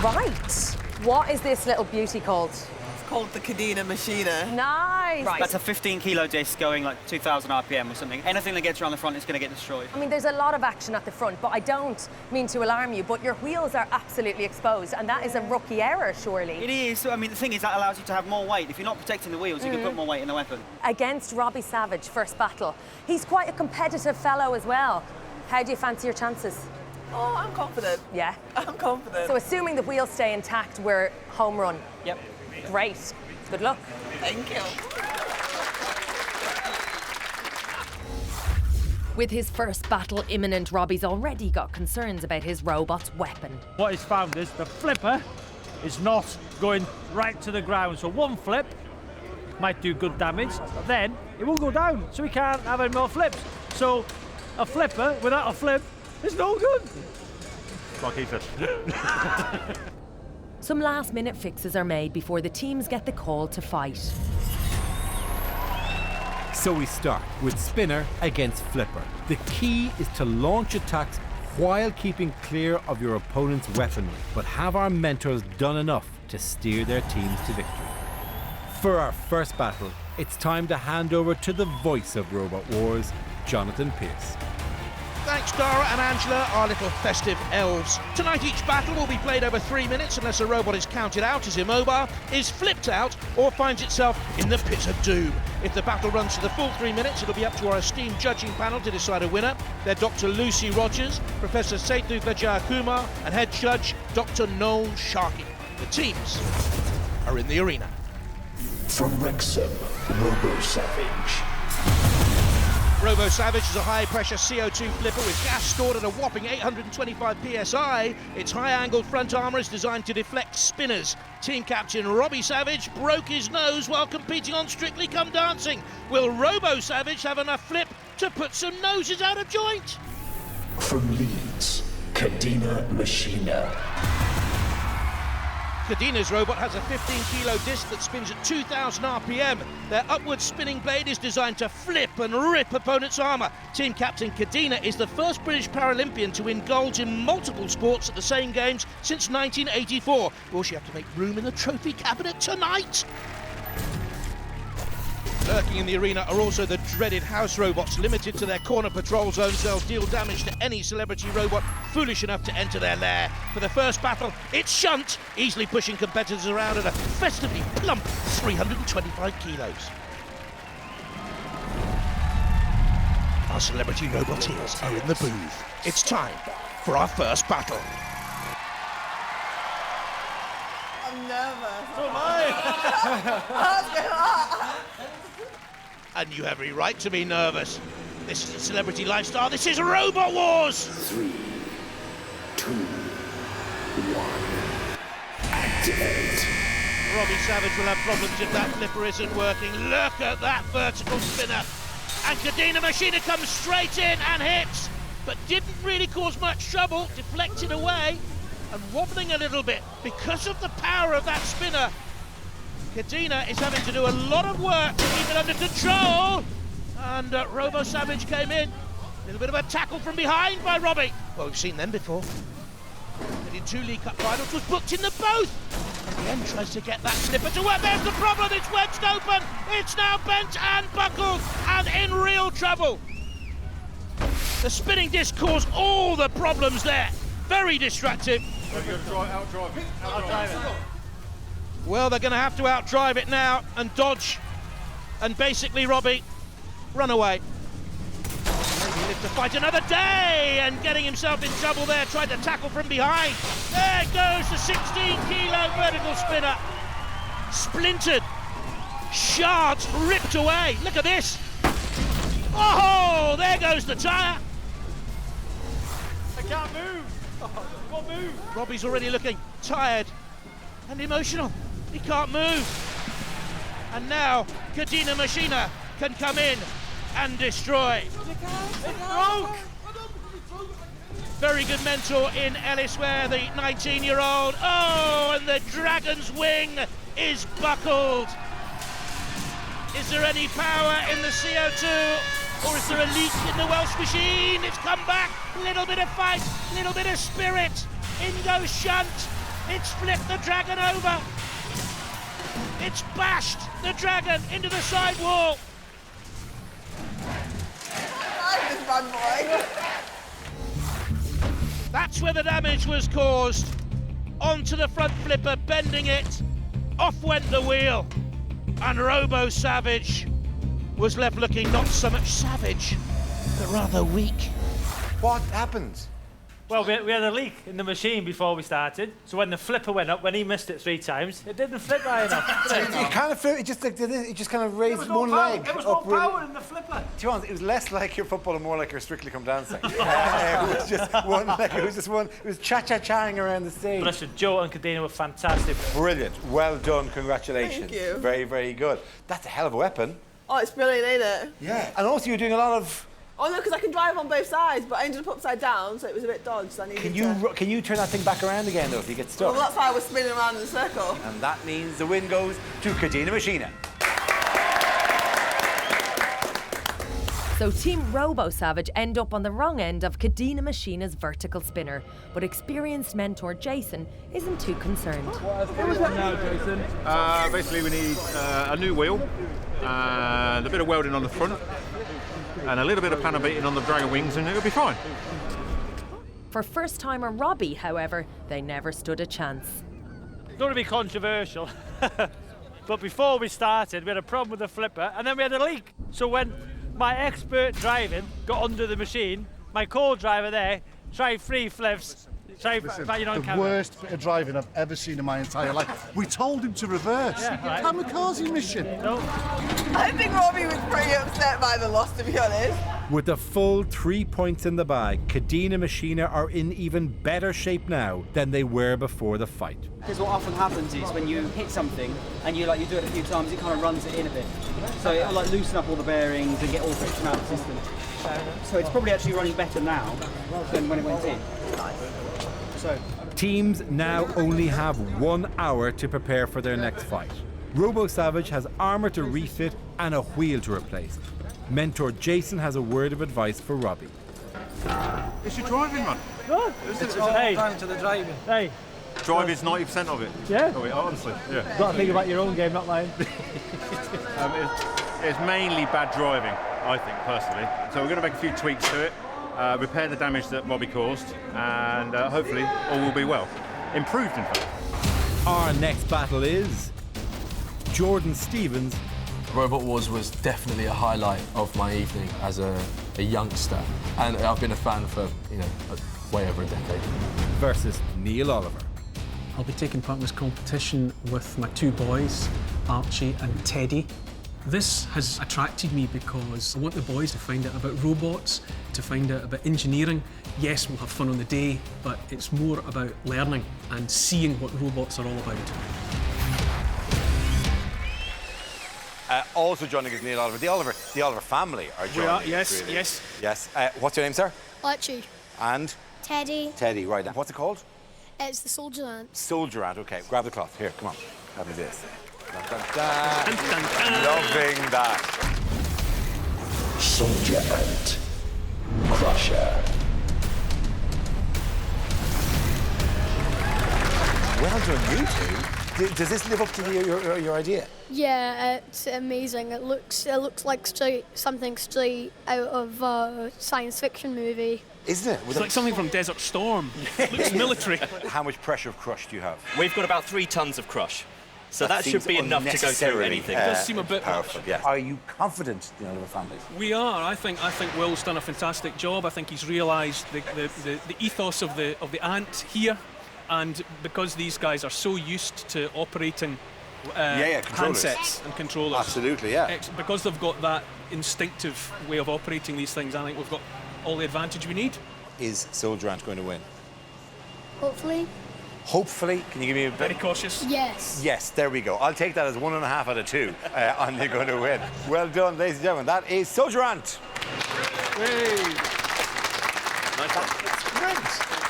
Right. What is this little beauty called? It's called the Cadena Machina. Nice. Right. That's a 15-kilo disc going like 2,000 RPM or something. Anything that gets around the front is going to get destroyed. I mean, there's a lot of action at the front, but I don't mean to alarm you, but your wheels are absolutely exposed, and that is a rookie error, surely. It is. I mean, the thing is that allows you to have more weight. If you're not protecting the wheels, you can put more weight in the weapon. Against Robbie Savage, first battle. He's quite a competitive fellow as well. How do you fancy your chances? Oh, I'm confident. Yeah? I'm confident. So assuming the wheels stay intact, we're home run. Yep. Great. Good luck. Thank you. With his first battle imminent, Robbie's already got concerns about his robot's weapon. What he's found is the flipper is not going right to the ground. So one flip might do good damage, but then it will go down, so he can't have any more flips. So a flipper without a flip is no good. Like he said. Some last-minute fixes are made before the teams get the call to fight. So we start with spinner against flipper. The key is to launch attacks while keeping clear of your opponent's weaponry, but have our mentors done enough to steer their teams to victory? For our first battle, it's time to hand over to the voice of Robot Wars, Jonathan Pierce. Thanks, Dara and Angela, our little festive elves. Tonight, each battle will be played over 3 minutes unless a robot is counted out, is immobile, is flipped out, or finds itself in the pit of doom. If the battle runs to the full 3 minutes, it'll be up to our esteemed judging panel to decide a winner. They're Dr. Lucy Rogers, Professor Sethu Vijaykumar, and head judge Dr. Noel Sharkey. The teams are in the arena. From Wrexham, Robo Savage. Robo Savage is a high-pressure CO2 flipper with gas stored at a whopping 825 psi. Its high-angled front armour is designed to deflect spinners. Team captain Robbie Savage broke his nose while competing on Strictly Come Dancing. Will Robo Savage have enough flip to put some noses out of joint? From Leeds, Cadena Machina. Cadena's robot has a 15-kilo disc that spins at 2,000 RPM. Their upward spinning blade is designed to flip and rip opponents' armour. Team captain Cadena is the first British Paralympian to win golds in multiple sports at the same games since 1984. Will she have to make room in the trophy cabinet tonight? Lurking in the arena are also the dreaded house robots, limited to their corner patrol zones. They'll deal damage to any celebrity robot foolish enough to enter their lair. For the first battle, it's Shunt, easily pushing competitors around at a festively plump 325 kilos. Our celebrity roboteers are in the booth. It's time for our first battle. I'm nervous. So am I. And you have every right to be nervous. This is a celebrity lifestyle. This is Robot Wars. 3, 2, 1. Activate. Robbie Savage will have problems if that flipper isn't working. Look at that vertical spinner. And Cadena Machina comes straight in and hits, but didn't really cause much trouble, deflected away and wobbling a little bit because of the power of that spinner. Cadena is having to do a lot of work to keep it under control. And Robo Savage came in. A little bit of a tackle from behind by Robbie. Well, we've seen them before. But in 2 League Cup finals was booked in the both. And the end tries to get that slipper to work. There's the problem, it's wedged open. It's now bent and buckled and in real trouble. The spinning disc caused all the problems there. Very destructive. Outdrive it. Well, they're going to have to outdrive it now and dodge. And basically, Robbie, run away. Maybe live to fight another day, and getting himself in trouble there, tried to tackle from behind. There goes the 16-kilo vertical spinner. Splintered. Shards ripped away. Look at this. Oh, there goes the tyre. I can't move. Can't move. Robbie's already looking tired and emotional. He can't move. And now Kadina Machina can come in and destroy. It broke. Very good mentor in Ellis Ware, the 19-year-old. Oh, and the Dragon's wing is buckled. Is there any power in the CO2? Or is there a leak in the Welsh machine? It's come back. Little bit of fight, little bit of spirit. In goes Shunt. It's flipped the Dragon over. It's bashed the Dragon into the side wall. That's where the damage was caused. Onto the front flipper, bending it. Off went the wheel. And Robo Savage was left looking not so much savage, but rather weak. What happened? Well, we had a leak in the machine before we started, so when the flipper went up, when he missed it 3 times, it didn't flip high enough. It kind of flew, it just kind of raised one leg. There was more power in the flipper. To be honest, it was less like your football and more like your Strictly Come Dancing. It was just one, it was cha-cha-chaing around the stage. But listen, Joe and Kadina were fantastic. Brilliant, well done, congratulations. Thank you. Very, very good. That's a hell of a weapon. Oh, it's brilliant, ain't it? Yeah. And also you're doing a lot of... Oh no, because I can drive on both sides, but I ended up upside down, so it was a bit dodged. So I needed Can you turn that thing back around again though if you get stuck? Well, that's why I was spinning around in a circle. And that means the win goes to Kadina Machina. So Team Robo Savage end up on the wrong end of Kadina Machina's vertical spinner, but experienced mentor Jason isn't too concerned. Now, Jason? Basically, we need a new wheel, and a bit of welding on the front, and a little bit of panel beating on the Dragon wings, and it'll be fine. For first-timer Robbie, however, they never stood a chance. Don't want to be controversial, but before we started, we had a problem with the flipper, and then we had a leak. So when my expert driving got under the machine, my co-driver there tried 3 flips. Listen, the worst bit of driving I've ever seen in my entire life. We told him to reverse. Yeah, right. Kamikaze mission. No. I think Robbie was pretty upset by the loss, to be honest. With the full 3 points in the bag, Kadina Machina are in even better shape now than they were before the fight. Because what often happens is when you hit something and you do it a few times, it kind of runs it in a bit. So it'll loosen up all the bearings and get all friction out of the system. So it's probably actually running better now than when it went in. So. Teams now only have 1 hour to prepare for their next fight. Robo Savage has armour to refit and a wheel to replace. Mentor Jason has a word of advice for Robbie. It's your driving, man. Good. It's all time to the driving. Hey. Driving's 90% of it. Yeah? Oh, honestly, yeah. You've got to think about your own game, not mine. It's mainly bad driving, I think, personally. So we're going to make a few tweaks to it, repair the damage that Robbie caused, and hopefully all will be well. Improved, in fact. Our next battle is Jordan Stevens. Robot Wars was definitely a highlight of my evening as a youngster, and I've been a fan for way over a decade. Versus Neil Oliver. I'll be taking part in this competition with my 2 boys, Archie and Teddy. This has attracted me because I want the boys to find out about robots, to find out about engineering. Yes, we'll have fun on the day, but it's more about learning and seeing what robots are all about. Also joining us, Neil Oliver. The Oliver family are joining us. Yes, really. yes. Yes. What's your name, sir? Archie. And? Teddy. Teddy, right. What's it called? It's the Soldier Ant. Soldier Ant, okay. Grab the cloth. Here, come on. Have me this. Dun, dun, dun. Loving that. Soldier Ant. Crusher. Well done, you two. Does this live up to your idea? Yeah, it's amazing. It looks like something straight out of a science fiction movie. Isn't it? It's like something from Desert Storm. It looks military. How much pressure of crush do you have? We've got about 3 tons of crush. So that should be enough to go through anything. It does seem a bit powerful. much. Yeah. Are you confident in the family? We are. I think Will's done a fantastic job. I think he's realised the ethos of the ant here, and because these guys are so used to operating handsets and controllers. Absolutely, yeah. Because they've got that instinctive way of operating these things, I think we've got all the advantage we need. Is Soldier Ant going to win? Hopefully. Hopefully. Can you give me a bit? Very cautious. Yes. Yes, there we go. I'll take that as 1.5 out of 2 on you're going to win. Well done, ladies and gentlemen. That is Soldier Ant. Nice one. Great.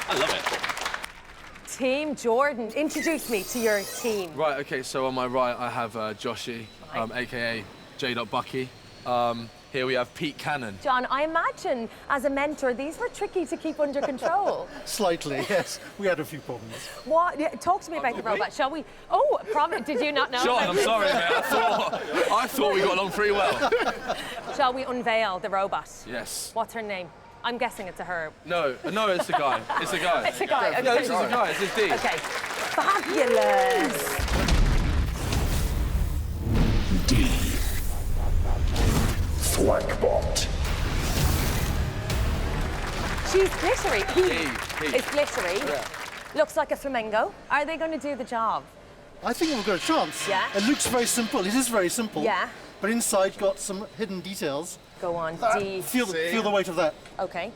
I love it. Team Jordan, introduce me to your team. Right, okay, so on my right I have Joshy, aka J.Bucky. Here we have Pete Cannon. John, I imagine as a mentor, these were tricky to keep under control. Slightly, yes. We had a few problems. What? Yeah, talk to me about the robot, shall we? Oh, did you not know? John, I'm sorry, mate. I thought we got along pretty well. Shall we unveil the robot? Yes. What's her name? I'm guessing it's a her. No, it's a guy. It's a guy. It's a guy. Okay. No, this is a guy. It's his D. Okay. Fabulous. D. Thwackbot. She's glittery. He. It's glittery. Yeah. Looks like a flamingo. Are they going to do the job? I think we've got a chance. Yeah. It looks very simple. It is very simple. Yeah. But inside got some hidden details. Go on, D. Feel the weight of that. Okay.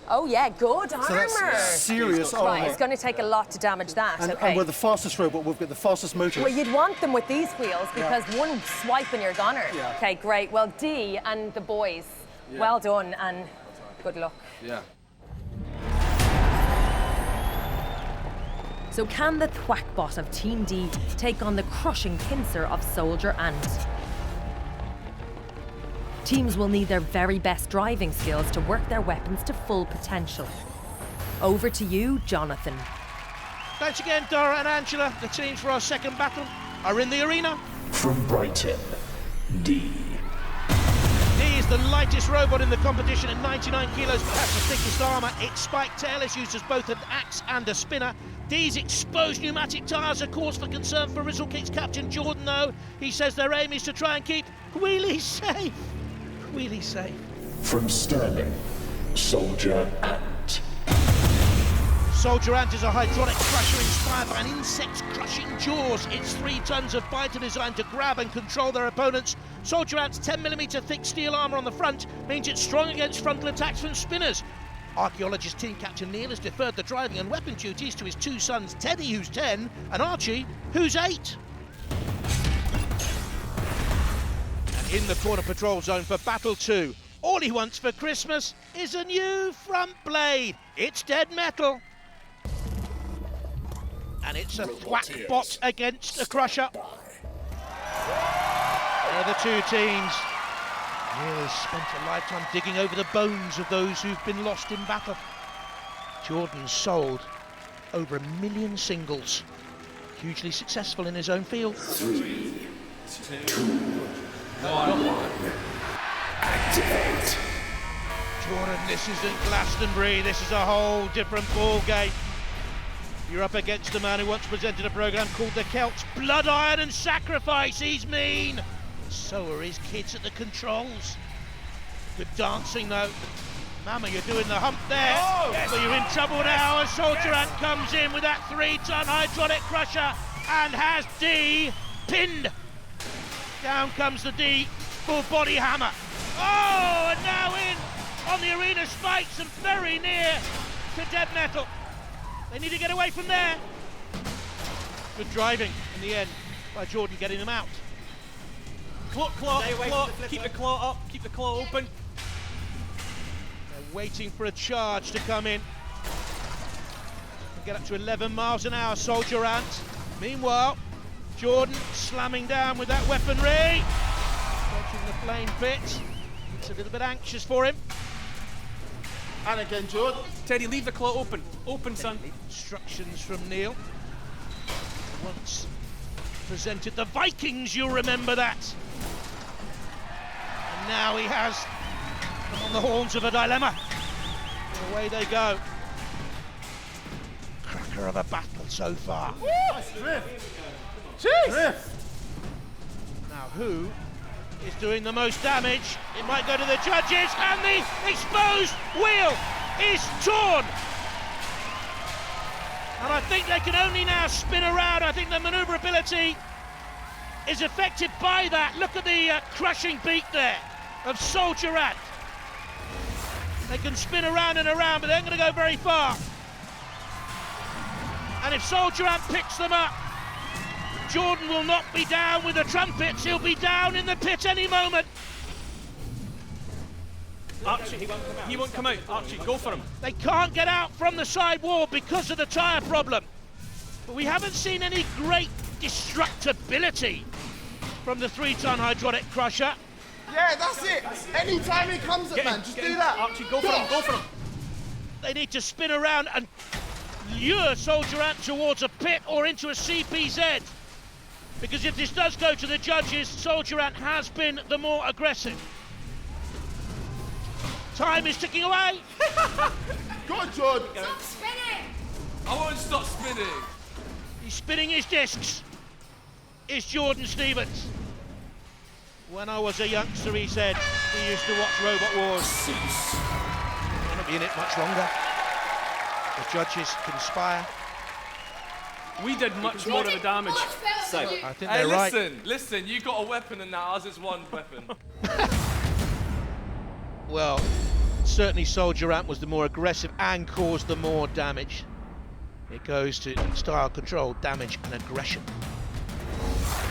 Oh yeah, good armour. So that's serious armour. Right, it's going to take a lot to damage that. And we're the fastest robot. We've got the fastest motor. Well, you'd want them with these wheels because one swipe and you're goner. Yeah. Okay, great. Well, D and the boys, well done and good luck. Yeah. So can the Thwackbot of Team D take on the crushing pincer of Soldier Ant? Teams will need their very best driving skills to work their weapons to full potential. Over to you, Jonathan. Thanks again, Dara and Angela. The teams for our second battle are in the arena. From Brighton, D. D is the lightest robot in the competition at 99 kilos, but has the thickest armour. Its spiked tail is used as both an axe and a spinner. D's exposed pneumatic tyres are cause for concern for Rizzlekick's captain Jordan, though. He says their aim is to try and keep Wheelie safe. Wheelie safe. From Stirling, Soldier Ant. Soldier Ant is a hydraulic crusher inspired by an insect's crushing jaws. Its 3 tons of bite are designed to grab and control their opponents. Soldier Ant's 10mm thick steel armour on the front means it's strong against frontal attacks from spinners. Archaeologist team captain Neil has deferred the driving and weapon duties to his 2 sons, Teddy, who's 10, and Archie, who's 8. And in the corner patrol zone for Battle 2, all he wants for Christmas is a new front blade. It's dead metal. And it's a Thwackbot against a crusher. They're the 2 teams. Neil has spent a lifetime digging over the bones of those who've been lost in battle. Jordan's sold over 1 million singles. Hugely successful in his own field. 3, 2, 1. Activate. Jordan, this isn't Glastonbury. This is a whole different ball game. You're up against a man who once presented a programme called The Celts. Blood, iron and sacrifice. He's mean. So are his kids at the controls. Good dancing though. Mama, you're doing the hump there. Oh, yes. But you're in trouble now as Soldier Ant comes in with that 3-ton hydraulic crusher and has D pinned. Down comes the D full body hammer. Oh, and now in on the arena spikes and very near to dead metal. They need to get away from there. Good driving in the end by Jordan getting them out. Claw, keep the claw up, keep the claw open. They're waiting for a charge to come in. Get up to 11 miles an hour, Soldier Ant. Meanwhile, Jordan slamming down with that weaponry. Dodging the flame pit. It's a little bit anxious for him. And again, Jordan. Teddy, leave the claw open. Open, son. Instructions from Neil. Once represented the Vikings, you'll remember that. And now he has them on the horns of a dilemma. And away they go. Cracker of a battle so far. Nice drift. Jeez. Now who is doing the most damage? It might go to the judges, and the exposed wheel is torn. And I think they can only now spin around. I think the manoeuvrability is affected by that. Look at the crushing beat there of Soldier Ant. They can spin around and around, but they aren't going to go very far. And if Soldier Ant picks them up, Jordan will not be down with the trumpets. He'll be down in the pit any moment. Archie, he won't come out. Archie, go for him. They can't get out from the side wall because of the tyre problem. But we haven't seen any great destructibility from the 3-ton hydraulic crusher. Yeah, that's it. Anytime he comes at man, just do that. Archie, go for him, go for him. They need to spin around and lure Soldier Ant towards a pit or into a CPZ. Because if this does go to the judges, Soldier Ant has been the more aggressive. Time is ticking away. Go on, Jordan. Stop spinning. I won't stop spinning. He's spinning his discs. Is Jordan Stevens. When I was a youngster, he said he used to watch Robot Wars. He'll not be in it much longer. The judges conspire. We did much more of the damage. So, I think Hey, they're right. listen, you got a weapon and now ours is one weapon. Well, certainly Soldier Ant was the more aggressive and caused the more damage. It goes to style control, damage and aggression.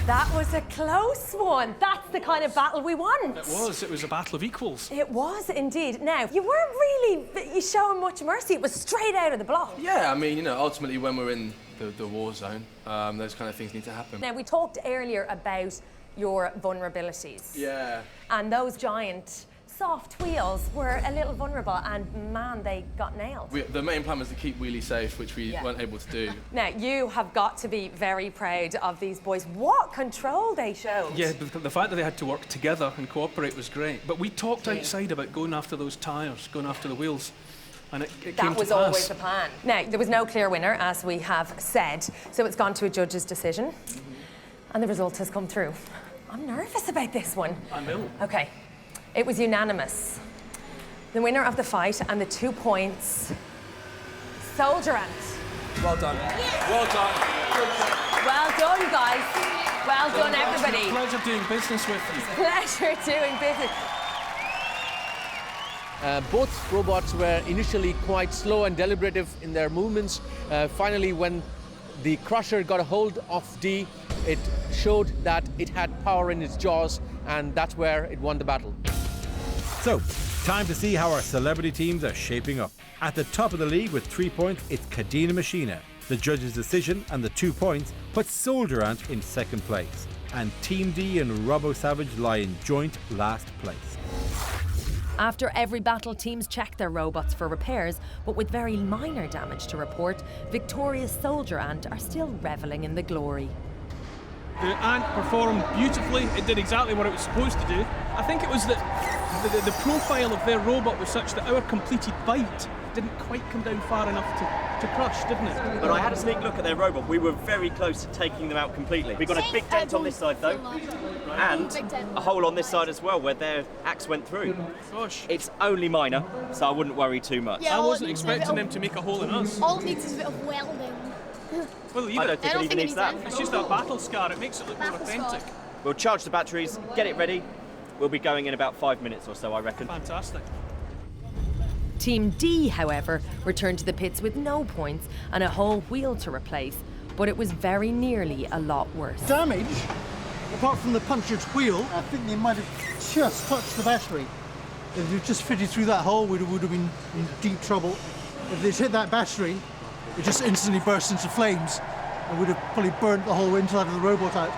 That was a close one. That's the kind of battle we want. It was a battle of equals. It was indeed. Now, you weren't really showing much mercy. It was straight out of the block. Yeah, I mean, ultimately when we're in the war zone, those kind of things need to happen. Now, we talked earlier about your vulnerabilities. Yeah. And those giant soft wheels were a little vulnerable, and man, they got nailed. The main plan was to keep wheelie safe, which we weren't able to do. Now, you have got to be very proud of these boys. What control they showed. Yeah, the fact that they had to work together and cooperate was great. But we talked outside about going after those tyres, going after the wheels. And it came to pass. That was always the plan. Now, there was no clear winner, as we have said, so it's gone to a judge's decision, and the result has come through. I'm nervous about this one. I know. Okay, it was unanimous. The winner of the fight and the 2 points, Soldier Ant. Well done. Yes. Well done. Well done, guys. Well done, everybody. Pleasure doing business with you. Pleasure doing business. Both robots were initially quite slow and deliberative in their movements. Finally, when the crusher got a hold of D, it showed that it had power in its jaws, and that's where it won the battle. So, time to see how our celebrity teams are shaping up. At the top of the league with 3 points, it's Cadena Machina. The judge's decision and the 2 points put Soldier Ant in second place. And Team D and Robo Savage lie in joint last place. After every battle, teams check their robots for repairs, but with very minor damage to report, victorious Soldier Ant are still revelling in the glory. The Ant performed beautifully. It did exactly what it was supposed to do. I think it was that the profile of their robot was such that our completed bite didn't quite come down far enough to crush, didn't it? But I had a sneak look at their robot. We were very close to taking them out completely. We got a big dent on this side though, and a hole on this side as well where their axe went through. Gosh. It's only minor, so I wouldn't worry too much. I wasn't expecting them to make a hole in us. All it needs is a bit of welding. Well, I don't think it even needs that. It's just a battle scar. It makes it look more authentic. We'll charge the batteries, get it ready. We'll be going in about 5 minutes or so, I reckon. Fantastic. Team D, however, returned to the pits with no points and a whole wheel to replace, but it was very nearly a lot worse. Damage, apart from the punctured wheel, I think they might have just touched the battery. If they'd just fitted through that hole, we would have been in deep trouble. If they'd hit that battery, it just instantly burst into flames and would have probably burnt the whole inside of the robot out.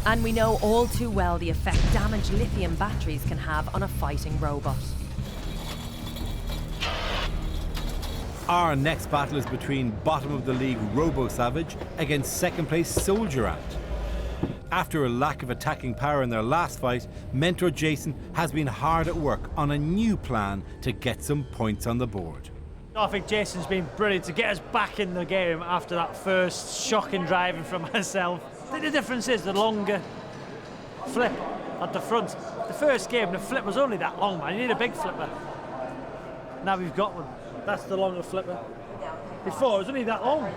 And we know all too well the effect damaged lithium batteries can have on a fighting robot. Our next battle is between bottom of the league Robo Savage against second place Soldier Ant. After a lack of attacking power in their last fight, mentor Jason has been hard at work on a new plan to get some points on the board. I think Jason's been brilliant to get us back in the game after that first shocking driving from myself. I think the difference is the longer flip at the front. The first game, the flip was only that long, man. You need a big flipper. Now we've got one. That's the longer flipper. Before, it was only that long.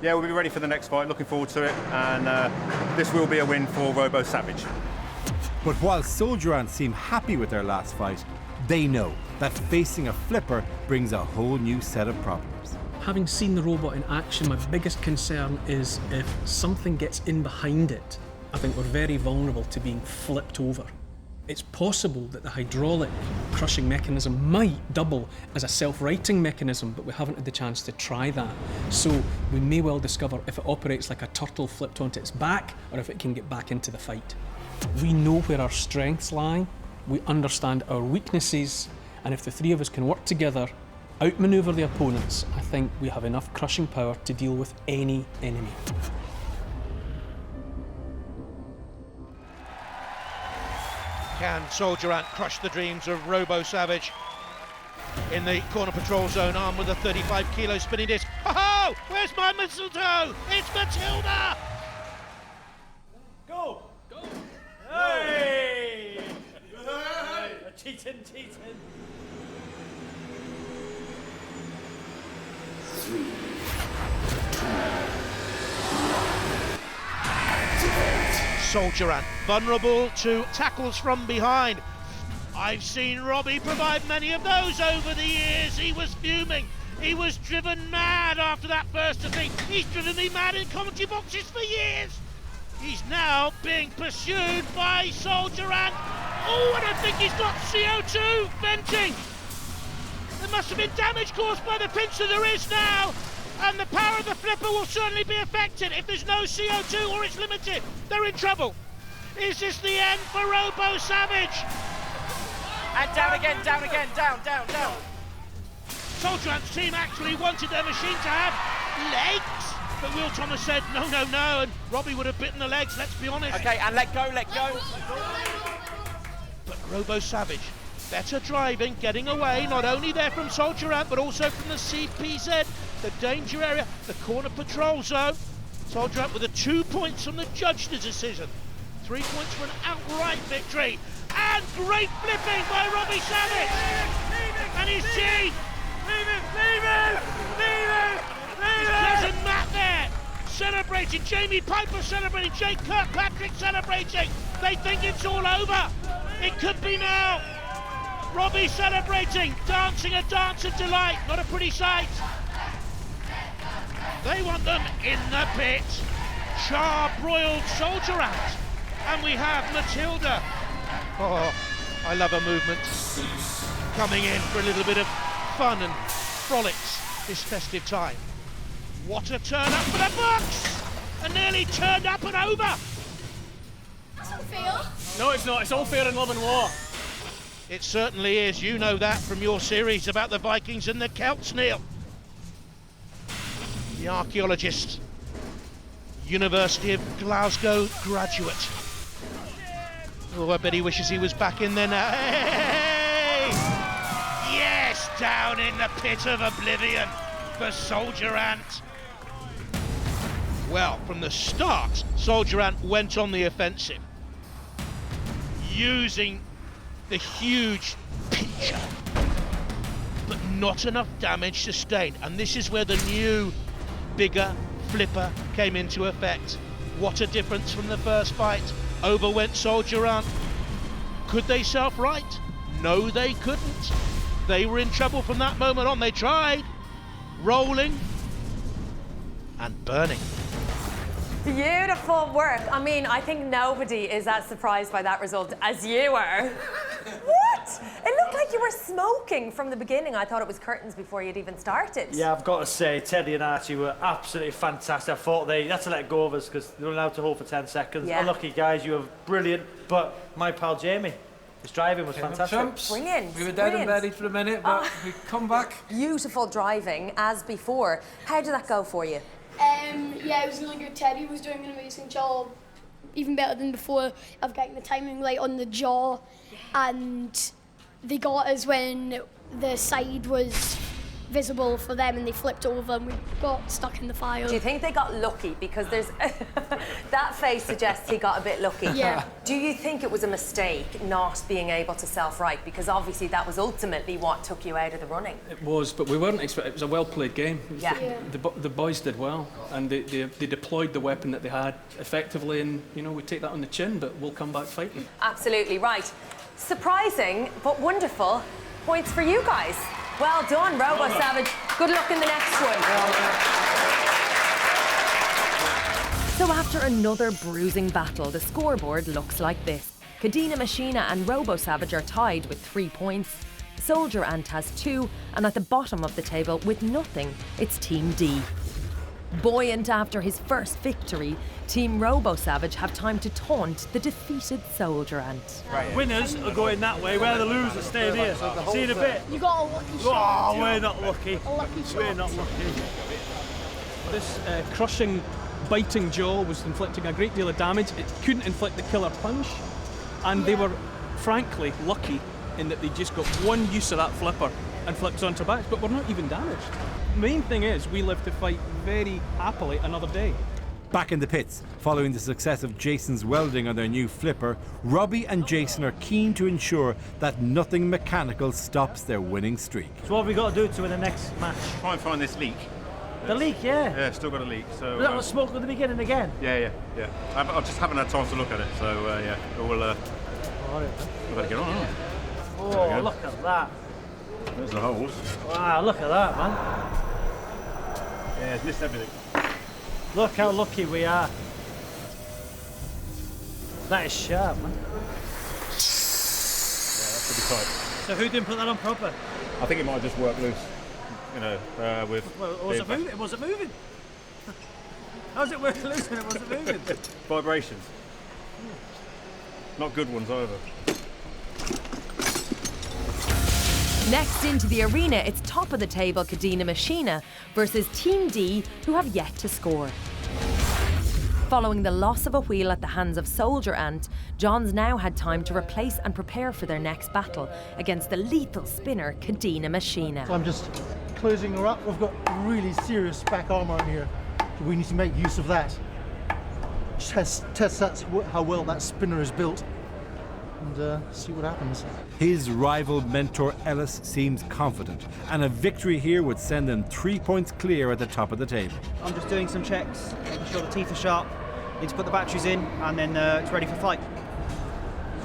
Yeah, we'll be ready for the next fight. Looking forward to it. And this will be a win for Robo Savage. But while Soldier Ant seem happy with their last fight, they know that facing a flipper brings a whole new set of problems. Having seen the robot in action, my biggest concern is if something gets in behind it, I think we're very vulnerable to being flipped over. It's possible that the hydraulic crushing mechanism might double as a self-righting mechanism, but we haven't had the chance to try that. So we may well discover if it operates like a turtle flipped onto its back, or if it can get back into the fight. We know where our strengths lie, we understand our weaknesses, and if the three of us can work together, outmaneuver the opponents, I think we have enough crushing power to deal with any enemy. Can Soldier Ant crush the dreams of Robo Savage? In the corner patrol zone, armed with a 35-kilo spinning disc. Oh, where's my mistletoe? It's Matilda! Go! Go! Hey! Cheating. 3, 2, 1. Soldier Ant, vulnerable to tackles from behind. I've seen Robbie provide many of those over the years. He was fuming. He was driven mad after that first defeat. He's driven me mad in commentary boxes for years. He's now being pursued by Soldier Ant. Oh, and I think he's got CO2 venting. There must have been damage caused by the pincer. There is now. And the power of the flipper will certainly be affected. If there's no CO2 or it's limited, they're in trouble. Is this the end for Robo Savage? And down again, down. Soldier Ant's team actually wanted their machine to have legs, but Will Thomas said no, and Robbie would have bitten the legs, let's be honest. Okay, and let go. But Robo Savage, better driving, getting away, not only there from Soldier Ant, but also from the CPZ, the danger area, the corner patrol zone. Soldier Ant with 2 points from the judge's decision. 3 points for an outright victory. And great flipping by Robbie Savage. And his team. Leave him! His cousin Matt there, celebrating. Jamie Piper celebrating. Jake Kirkpatrick celebrating. They think it's all over. It could be now. Robbie celebrating, dancing a dance of delight. Not a pretty sight. They want them in the pit. Char-broiled Soldier Ant. And we have Matilda. Oh, I love her movement. Coming in for a little bit of fun and frolics this festive time. What a turn up for the Bucks! And nearly turned up and over. It's unfair. No, it's not. It's all fair in love and war. It certainly is. You know that from your series about the Vikings and the Celts, Neil. The archaeologist, University of Glasgow graduate. Oh, I bet he wishes he was back in there now. Hey! Yes, down in the pit of oblivion for Soldier Ant. Well, from the start, Soldier Ant went on the offensive, using the huge pincher, but not enough damage sustained. And this is where the new, bigger flipper came into effect. What a difference from the first fight. Over went Soldier Ant. Could they self-right? No, they couldn't. They were in trouble from that moment on. They tried, rolling and burning. Beautiful work. I mean, I think nobody is as surprised by that result as you were. What? It looked like you were smoking from the beginning. I thought it was curtains before you'd even started. Yeah, I've got to say, Teddy and Archie were absolutely fantastic. I thought they had to let go of us because they were allowed to hold for 10 seconds. Yeah. Unlucky guys, you were brilliant. But my pal Jamie, His driving was fantastic. Champs. Brilliant. We were dead and brilliant. buried for a minute, but we come back. Beautiful driving as before. How did that go for you? Yeah, it was really good. Teddy was doing an amazing job, even better than before, of getting the timing right on the jaw, and they got us when the side was visible for them and they flipped over and we got stuck in the fire. Do you think they got lucky? Because there's that face suggests he got a bit lucky. Yeah. Do you think it was a mistake not being able to self-right? Because obviously that was ultimately what took you out of the running. It was, but we weren't expecting. It was a well-played game. Yeah. The boys did well, and they deployed the weapon that they had effectively, and you know we take that on the chin, but we'll come back fighting. Absolutely right. Surprising but wonderful points for you guys. Well done, Robo Savage. Good luck in the next one. So after another bruising battle, the scoreboard looks like this. Cadena Machina and Robo Savage are tied with 3 points. Soldier Ant has 2, and at the bottom of the table with nothing, it's Team D. Buoyant after his first victory, Team Robo Savage have time to taunt the defeated Soldier Ant. Winners are going that way, where the losers stay here. See you in a bit. You got a lucky shot. Oh, we're not lucky. A lucky shot. We're not lucky. This crushing, biting jaw was inflicting a great deal of damage. It couldn't inflict the killer punch, and they were, frankly, lucky in that they just got one use of that flipper and flipped onto backs, but we're not even damaged. The main thing is we live to fight very happily another day. Back in the pits, following the success of Jason's welding on their new flipper, Robbie and Jason are keen to ensure that nothing mechanical stops their winning streak. So what have we got to do to win the next match? Try and find this leak. The leak, yeah. Yeah, still got a leak. So Was that what smoke at the beginning again? yeah. I just haven't had time to look at it. So yeah, we'll better get on. Aren't we? Oh, look at that. There's the holes. Wow, look at that, man. Yeah, it's missed everything. Look how lucky we are. That is sharp, man. Yeah, that should be tight. So who didn't put that on proper? I think it might have just worked loose. You know, with. Well, was it moving? Was it moving? How's it working loose and it wasn't moving? Vibrations. Not good ones either. Next into the arena, it's top of the table Cadena Machina versus Team D, who have yet to score. Following the loss of a wheel at the hands of Soldier Ant, John's now had time to replace and prepare for their next battle against the lethal spinner Cadena Machina. So I'm just closing her up. We've got really serious back armour in here. So we need to make use of that. Test how well that spinner is built and see what happens. His rival mentor Ellis seems confident, and a victory here would send them 3 points clear at the top of the table. I'm just doing some checks, making sure the teeth are sharp. Need to put the batteries in, and then it's ready for fight.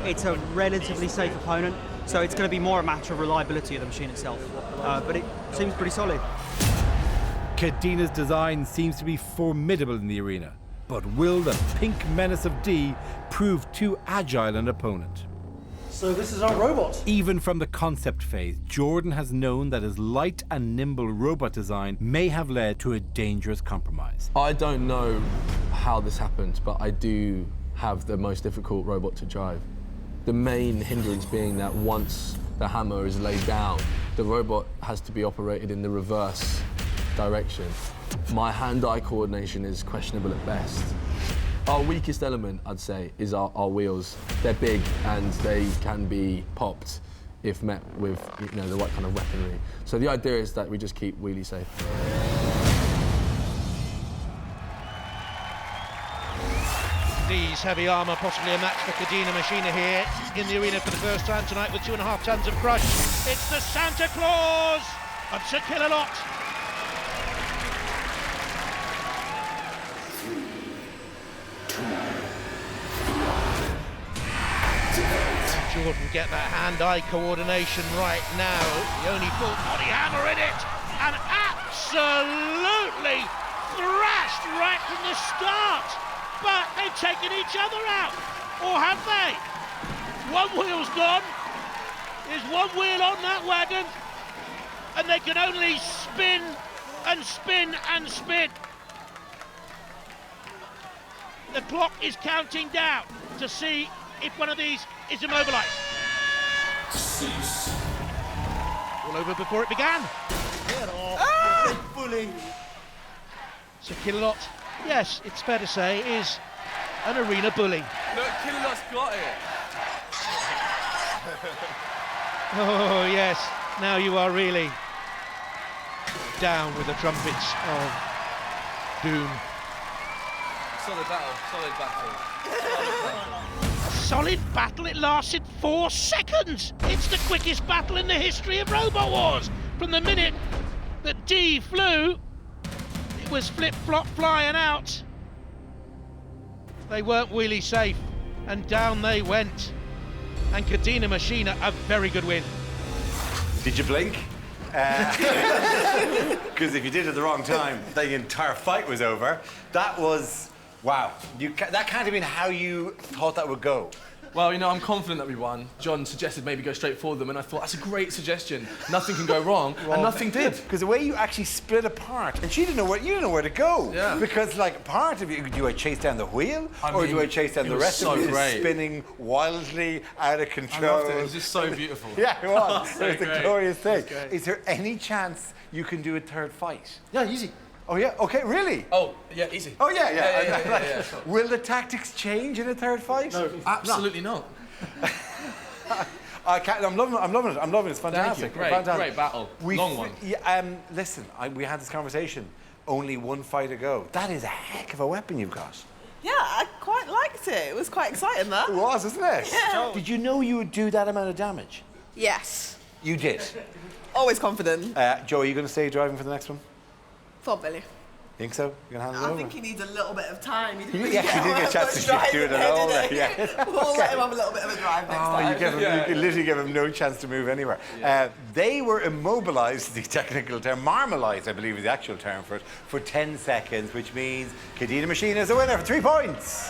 It's a relatively safe opponent, so it's going to be more a matter of reliability of the machine itself. But it seems pretty solid. Cadena's design seems to be formidable in the arena, but will the pink menace of D prove too agile an opponent? So this is our robot. Even from the concept phase, Jordan has known that his light and nimble robot design may have led to a dangerous compromise. I don't know how this happened, but I do have the most difficult robot to drive. The main hindrance being that once the hammer is laid down, the robot has to be operated in the reverse direction. My hand-eye coordination is questionable at best. Our weakest element, I'd say, is our wheels. They're big and they can be popped if met with the right kind of weaponry. So the idea is that we just keep wheelie safe. D's heavy armour, possibly a match for Cadena Machina here in the arena for the first time tonight with 2.5 tons of crush. It's the Santa Claus of Sir Killalot. Jordan get that hand-eye coordination right now. The only full body hammer in it, and absolutely thrashed right from the start. But they've taken each other out, or have they? One wheel's gone. There's one wheel on that wagon, and they can only spin and spin and spin. The clock is counting down to see if one of these is immobilised. Cease. All over before it began. Get off, bully. So Killalot, yes, it's fair to say, is an arena bully. Look, Killalot's got it. Oh, yes, now you are really down with the trumpets of doom. Solid battle, solid battle. A solid battle, it lasted 4 seconds! It's the quickest battle in the history of Robot Wars! From the minute that D flew, it was flip-flop flying out. They weren't wheelie safe, and down they went. And Kadena Machina, a very good win. Did you blink? Because if you did it at the wrong time, the entire fight was over. That was, wow. That can't have been how you thought that would go. Well, you know, I'm confident that we won. John suggested maybe go straight for them, and I thought, that's a great suggestion. Nothing can go wrong, and nothing did. Because the way you actually split apart, and you didn't know where to go. Yeah. Because, like, part of you, do I chase down the wheel, or do I chase down the rest of it spinning wildly out of control? I loved it. It was just so beautiful. Yeah, it was. So It was great. a glorious thing. It was great. Is there any chance you can do a third fight? Yeah, easy. Oh, yeah? Okay, really? Oh, yeah, easy. Oh, yeah. Yeah. Will the tactics change in a third fight? No, absolutely not. I'm loving it. It's fantastic. Thank you. Great battle. Long one. Listen, we had this conversation. Only one fight to go. That is a heck of a weapon you've got. Yeah, I quite liked it. It was quite exciting, that. It was, isn't it? Yeah. Did you know you would do that amount of damage? Yes. You did. Always confident. Joe, are you going to stay driving for the next one? Probably. Think so? You going to hand it over? I think he needs a little bit of time. He Yeah, he didn't get a chance to do it at all. Yeah. We'll let him have a little bit of a drive next time. You literally gave him no chance to move anywhere. They were immobilised, the technical term, marmalised, I believe is the actual term for it, for 10 seconds, which means Kadena Machina is the winner for 3 points.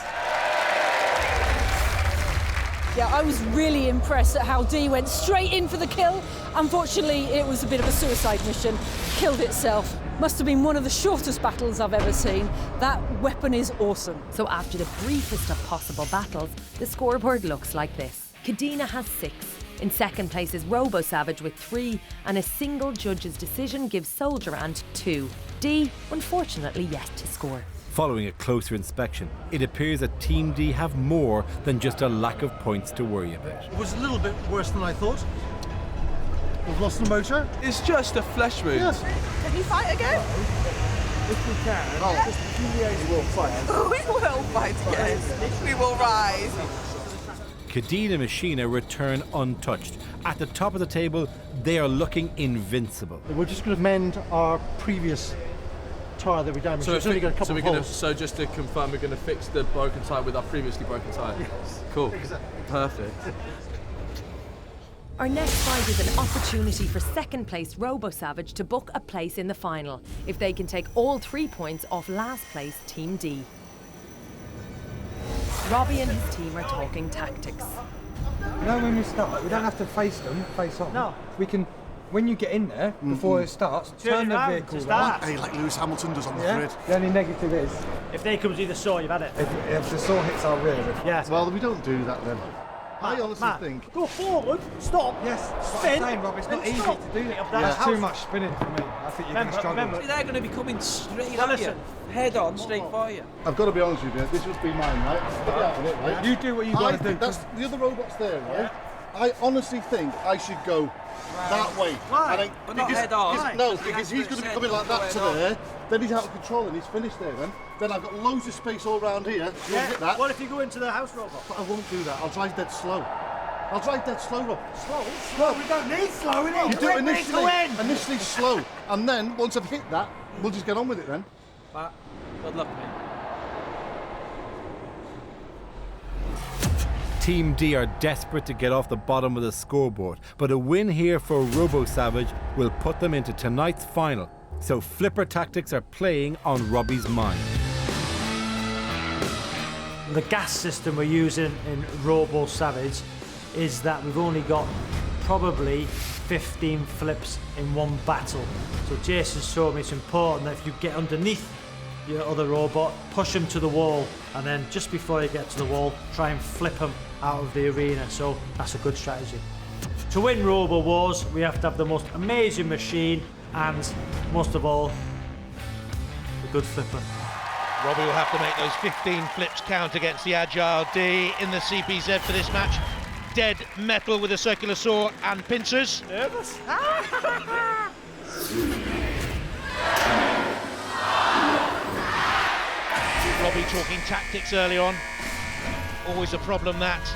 Yeah, I was really impressed at how D went straight in for the kill. Unfortunately, it was a bit of a suicide mission. Killed itself. Must have been one of the shortest battles I've ever seen. That weapon is awesome. So after the briefest of possible battles, the scoreboard looks like this. Kadena has 6. In second place is Robo Savage with 3, and a single judge's decision gives Soldier Ant 2. D, unfortunately, yet to score. Following a closer inspection, it appears that Team D have more than just a lack of points to worry about. It was a little bit worse than I thought. We've lost the motor. It's just a flesh wound. Yes. Can you fight again? If we can. Just a few days we'll fight. We will fight again. We will rise. Kadena Machina return untouched. At the top of the table, they are looking invincible. We're just going to mend our previous tyre that we damaged. It's only got a couple of holes. So just to confirm, we're going to fix the broken tyre with our previously broken tyre? Yes. Cool. Exactly. Perfect. Our next fight is an opportunity for second place Robo Savage to book a place in the final if they can take all 3 points off last place Team D. Robbie and his team are talking tactics. You know, when we start, we don't have to face them, face on. No. We can, when you get in there, before it starts, turn the vehicle around. Hey, like Lewis Hamilton does on the grid. The only negative is, if they come to the saw, you've had it. if the saw hits our rear. Yeah. Well, we don't do that then. I honestly Matt, think. Go forward, stop. Yes, spin. I'm saying, Rob, it's not easy to do that. That's too much spinning for me. I think you're going to struggle. They're going to be coming straight at you, head on, straight for you. I've got to be honest with you, this must be mine, right? You do what you got to do. That's the other robots there, right? Yeah. I honestly think I should go that way. Why? But not head on. No, because he's going to be coming like that to there. Then he's out of control and he's finished there then I've got loads of space all around here. Yeah. Hit that. What if you go into the house robot? But I won't do that. I'll drive dead slow. Rob. Slow? We don't need slow, innit? You do it initially slow. And then, once I've hit that, we'll just get on with it then. But good luck, mate. Team D are desperate to get off the bottom of the scoreboard, but a win here for Robo Savage will put them into tonight's final. So flipper tactics are playing on Robbie's mind. The gas system we're using in Robo Savage is that we've only got probably 15 flips in one battle. So Jason's showed me it's important that if you get underneath your other robot, push him to the wall, and then just before you get to the wall, try and flip him out of the arena. So that's a good strategy. To win Robo Wars, we have to have the most amazing machine and, most of all, a good flipper. Robbie will have to make those 15 flips count against the Agile D in the CPZ for this match. Dead metal with a circular saw and pincers. Nervous? Robbie talking tactics early on. Always a problem that.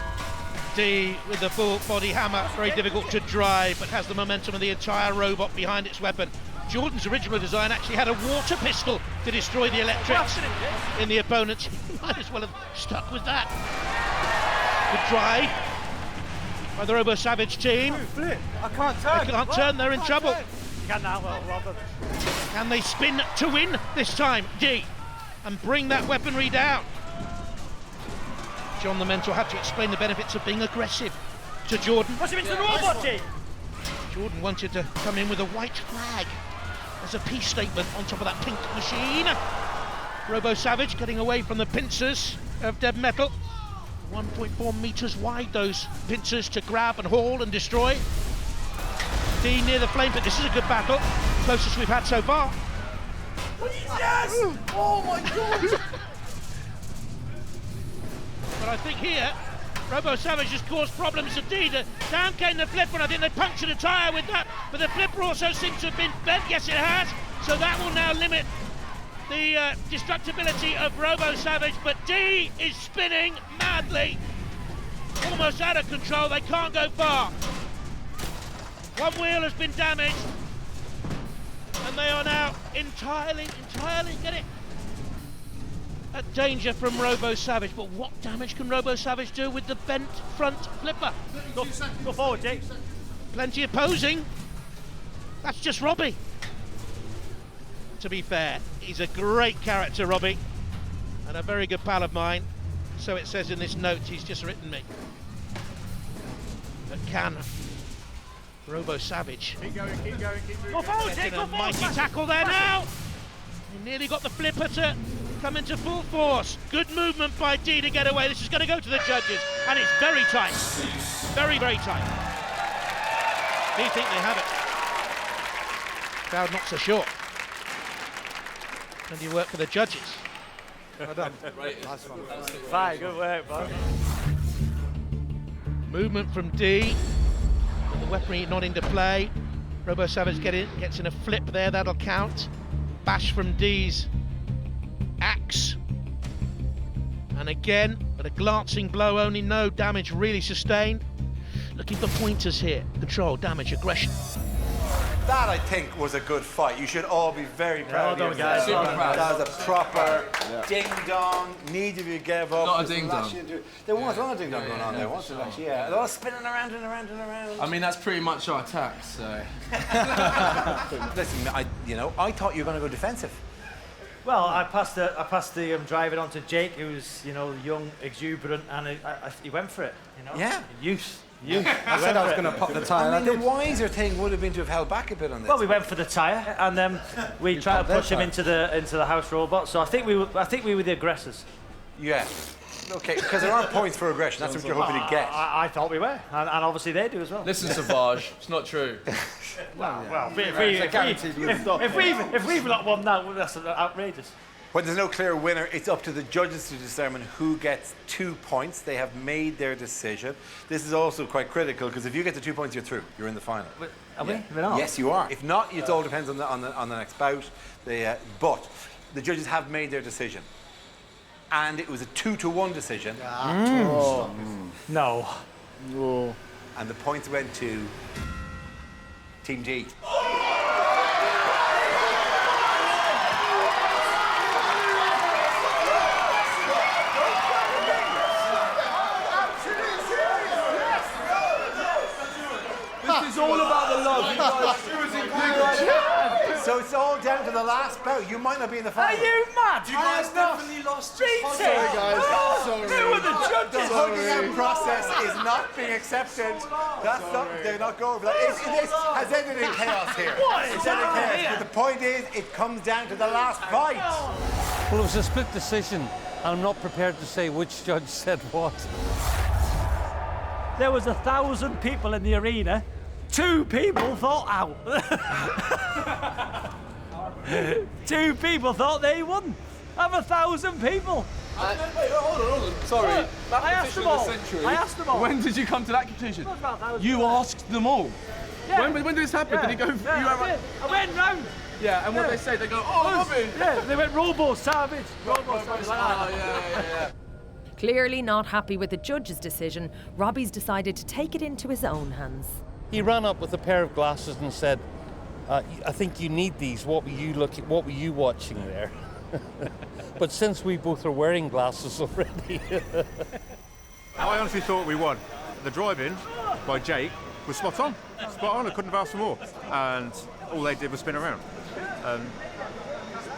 D with the full body hammer, very difficult to drive, but has the momentum of the entire robot behind its weapon. Jordan's original design actually had a water pistol to destroy the electrics in the opponents. Might as well have stuck with that. Good drive by the Robo Savage team. I can't turn. They can't turn, they're in trouble. Can now, well, Robert. Can they spin to win this time, D, and bring that weaponry down? John the Mentor had to explain the benefits of being aggressive to Jordan. Push him into the robot, D! Jordan wanted to come in with a white flag as a peace statement on top of that pink machine. Robo Savage getting away from the pincers of Dead Metal. 1.4 metres wide, those pincers to grab and haul and destroy. D near the flame, but this is a good battle. Closest we've had so far. Yes! Oh my God! But I think here, Robo Savage has caused problems to D. Down came the flipper, and I think they punctured a tyre with that. But the flipper also seems to have been bent. Yes, it has. So that will now limit the destructibility of Robo Savage. But D is spinning madly. Almost out of control. They can't go far. One wheel has been damaged. And they are now entirely, get it? At danger from Robo Savage, but what damage can Robo Savage do with the bent front flipper? Go forward, Jake. Plenty of posing. That's just Robbie. To be fair, he's a great character, Robbie, and a very good pal of mine. So it says in this note he's just written me. But can Robo Savage? Keep going, keep going, keep moving. Go forward, Jake, go forward. Mighty tackle there now. He nearly got the flipper to come into full force. Good movement by D to get away. This is going to go to the judges, and it's very tight. Very, very tight. Do you think they have it? Crowd not so sure. Plenty of work for the judges. Well done. Nice one. Fine, good work, bud. Movement from D. With the weaponry not into play. Robo Savage gets in a flip there, that'll count. Bash from D's axe. And again, but a glancing blow only, no damage really sustained. Looking for pointers here. Control, damage, aggression. That, I think, was a good fight. You should all be very proud well of done, guys. yourselves. Super proud. That was a proper ding-dong. Neither of you gave up. Not a ding-dong. There was one ding-dong going on there, wasn't there? Actually, yeah. They were all spinning around and around and around. I mean, that's pretty much our attack, so... Listen, I thought you were going to go defensive. Well, I passed the driving on to Jake, who's young, exuberant, and he went for it. Yeah. Youth. I said I was going to pop the tyre. I mean, the wiser thing would have been to have held back a bit on this. Well, we went for the tyre, and then we tried to push him into the house robot. So I think we were the aggressors. Yeah. Okay, because there aren't points for aggression. That's what you're hoping to get. I thought we were, and obviously they do as well. Listen, Savage, it's not true. If we've not won that, that's outrageous. When there's no clear winner, it's up to the judges to determine who gets 2 points. They have made their decision. This is also quite critical because if you get the 2 points, you're through. You're in the final. Are we? We're not? Yes, you are. If not, it all depends on the next bout. But the judges have made their decision, and it was a 2-1 decision. No. And the points went to Team D. It's all about the love. So it's all down to the last bout. You might not be in the final. Are you mad? You guys definitely lost. Sorry, guys. Sorry. Who are the judges? The hugging out process is not being accepted. That's not. They're not going for that. This has ended in chaos here. It's ended in chaos. But the point is, it comes down to the last fight. Well, it was a split decision, and I'm not prepared to say which judge said what. there was 1,000 people in the arena. 2 people thought out. 2 people thought they won. Of 1,000 people. Wait, hold on. Sorry. I asked them all. I asked them all. When did you come to that conclusion? About 1,000. You asked them all. Yeah. When did this happen? Yeah. Did he go? Yeah, I went round. Yeah, and what they say, they go, oh, Robbie. Yeah, they went Robo Savage. Robo Savage like that. Yeah. Clearly not happy with the judge's decision, Robbie's decided to take it into his own hands. He ran up with a pair of glasses and said, I think you need these. What were you watching there? But since we both are wearing glasses already. I honestly thought we won. The drive-in by Jake was spot on. Spot on, I couldn't have asked for more. And all they did was spin around. I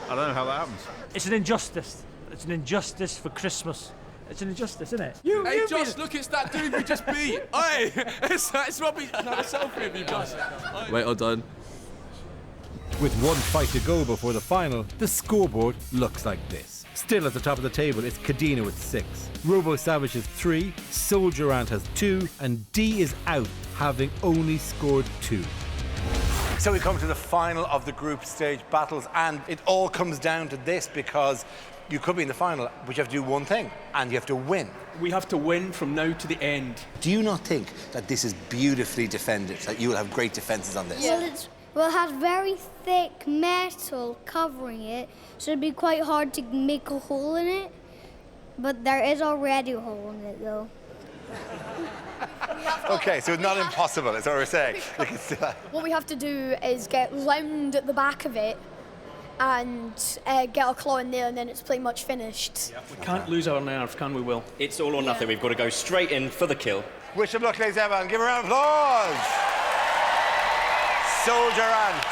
don't know how that happens. It's an injustice. It's an injustice for Christmas. It's an injustice, isn't it? Hey, Josh, look, it's that dude we just beat. Hey, it's Robbie. Not a selfie of you, Josh. Wait, hold on. With one fight to go before the final, the scoreboard looks like this. Still at the top of the table is Cadena with 6. Robo Savage has 3, Soldier Ant has 2, and D is out, having only scored 2. So we come to the final of the group stage battles, and it all comes down to this, because you could be in the final, but you have to do one thing, and you have to win. We have to win from now to the end. Do you not think that this is beautifully defended, that you will have great defences on this? Well, it has very thick metal covering it, so it'd be quite hard to make a hole in it. But there is already a hole in it, though. Okay, so it's not impossible, is what we're saying. What we have to do is get round at the back of it and get a claw in there, and then it's pretty much finished. We can't lose our nerve, can we, Will? It's all or nothing. We've got to go straight in for the kill. Wish them luck, ladies and gentlemen. Give a round of applause. Soldier Ant.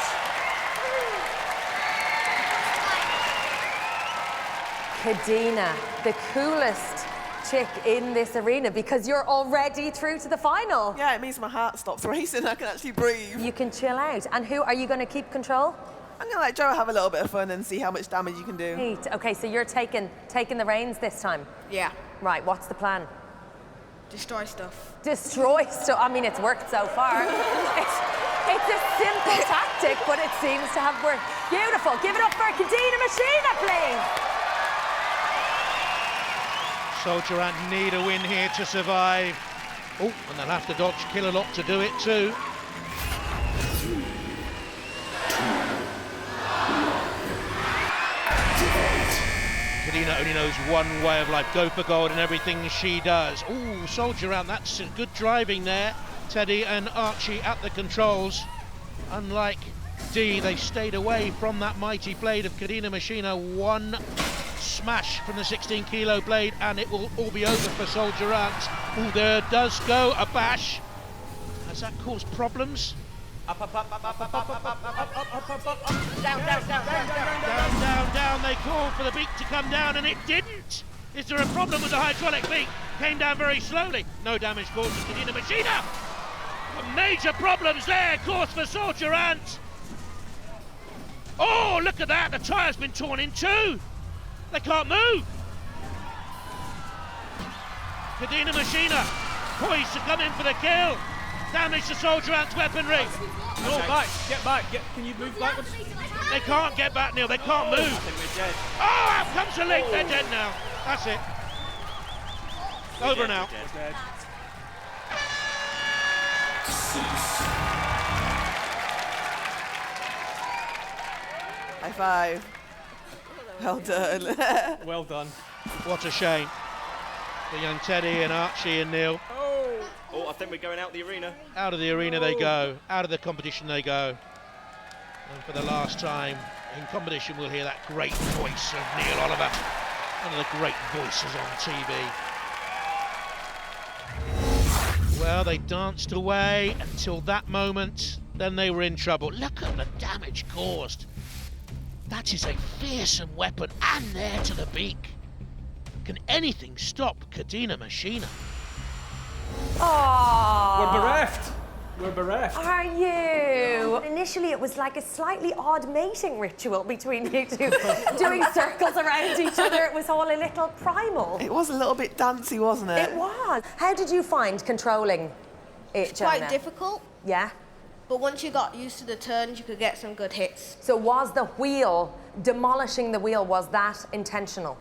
Cadena, the coolest chick in this arena, because you're already through to the final. Yeah, it means my heart stops racing. I can actually breathe. You can chill out. And who are you going to keep control? I'm going to let Joe have a little bit of fun and see how much damage you can do. Neat. Okay, so you're taking the reins this time. Yeah. Right, what's the plan? Destroy stuff. Destroy stuff. I mean, it's worked so far. It's a simple tactic, but it seems to have worked. Beautiful. Give it up for Cadena Machina, please. Soldier Ant need a win here to survive. Oh, and they'll have to dodge Kill a Lot to do it too. Cadena only knows one way of life, go for gold in everything she does. Oh, Soldier Ant, that's good driving there. Teddy and Archie at the controls. Unlike D, they stayed away from that mighty blade of Cadena Machina. One smash from the 16-kilo blade and it will all be over for Soldier Ant. Oh, there does go a bash. Has that caused problems? Up, Down. They called for the beak to come down and it didn't. Is there a problem with the hydraulic beak? Came down very slowly. No damage caused to Cadena Machina. Major problems there, of course, for Soldier Ant. Oh, look at that. The tyre's been torn in two. They can't move. Cadena Machina poised to come in for the kill. Damage to Soldier Ant's weaponry. No, back. Get back. Can you move backwards? They can't get back, Neil. They can't move. I think we're dead. Oh, out comes the link. They're dead now. That's it. Over now. High five. Well done. Well done. What a shame. The young Teddy and Archie and Neil. Oh, I think we're going out the arena. Out of the arena they go. Out of the competition they go. And for the last time in competition, we'll hear that great voice of Neil Oliver. One of the great voices on TV. Well, they danced away until that moment. Then they were in trouble. Look at the damage caused. That is a fearsome weapon, and there to the beak. Can anything stop Cadena Machina? Oh. We're bereft. We're bereft. Are you? Initially, it was like a slightly odd mating ritual between you two, doing circles around each other. It was all a little primal. It was a little bit dancey, wasn't it? It was. How did you find controlling it, It's quite Jonah? difficult, Yeah. but once you got used to the turns, you could get some good hits. So was the wheel, demolishing the wheel, was that intentional?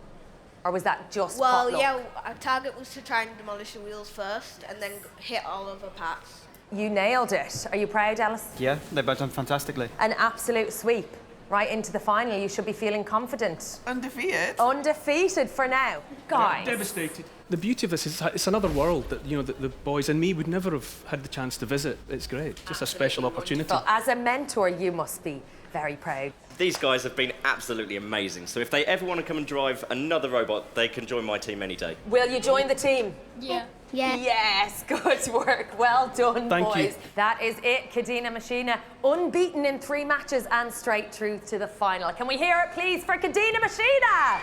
Or was that just Well, pot luck? yeah, our target was to try and demolish the wheels first and then hit all other parts. You nailed it. Are you proud, Ellis? Yeah, they've both done fantastically. An absolute sweep right into the final. You should be feeling confident. Undefeated. Undefeated for now. Guys. Devastated. The beauty of this is it's another world that, you know, that the boys and me would never have had the chance to visit. It's great. Just a special opportunity. Well, as a mentor, you must be very proud. These guys have been absolutely amazing. So if they ever want to come and drive another robot, they can join my team any day. Will you join the team? Yeah. Yeah. Yes, good work. Well done, Thank boys. you. That is it. Kadina Machina, unbeaten in 3 matches and straight through to the final. Can we hear it, please, for Kadina Machina?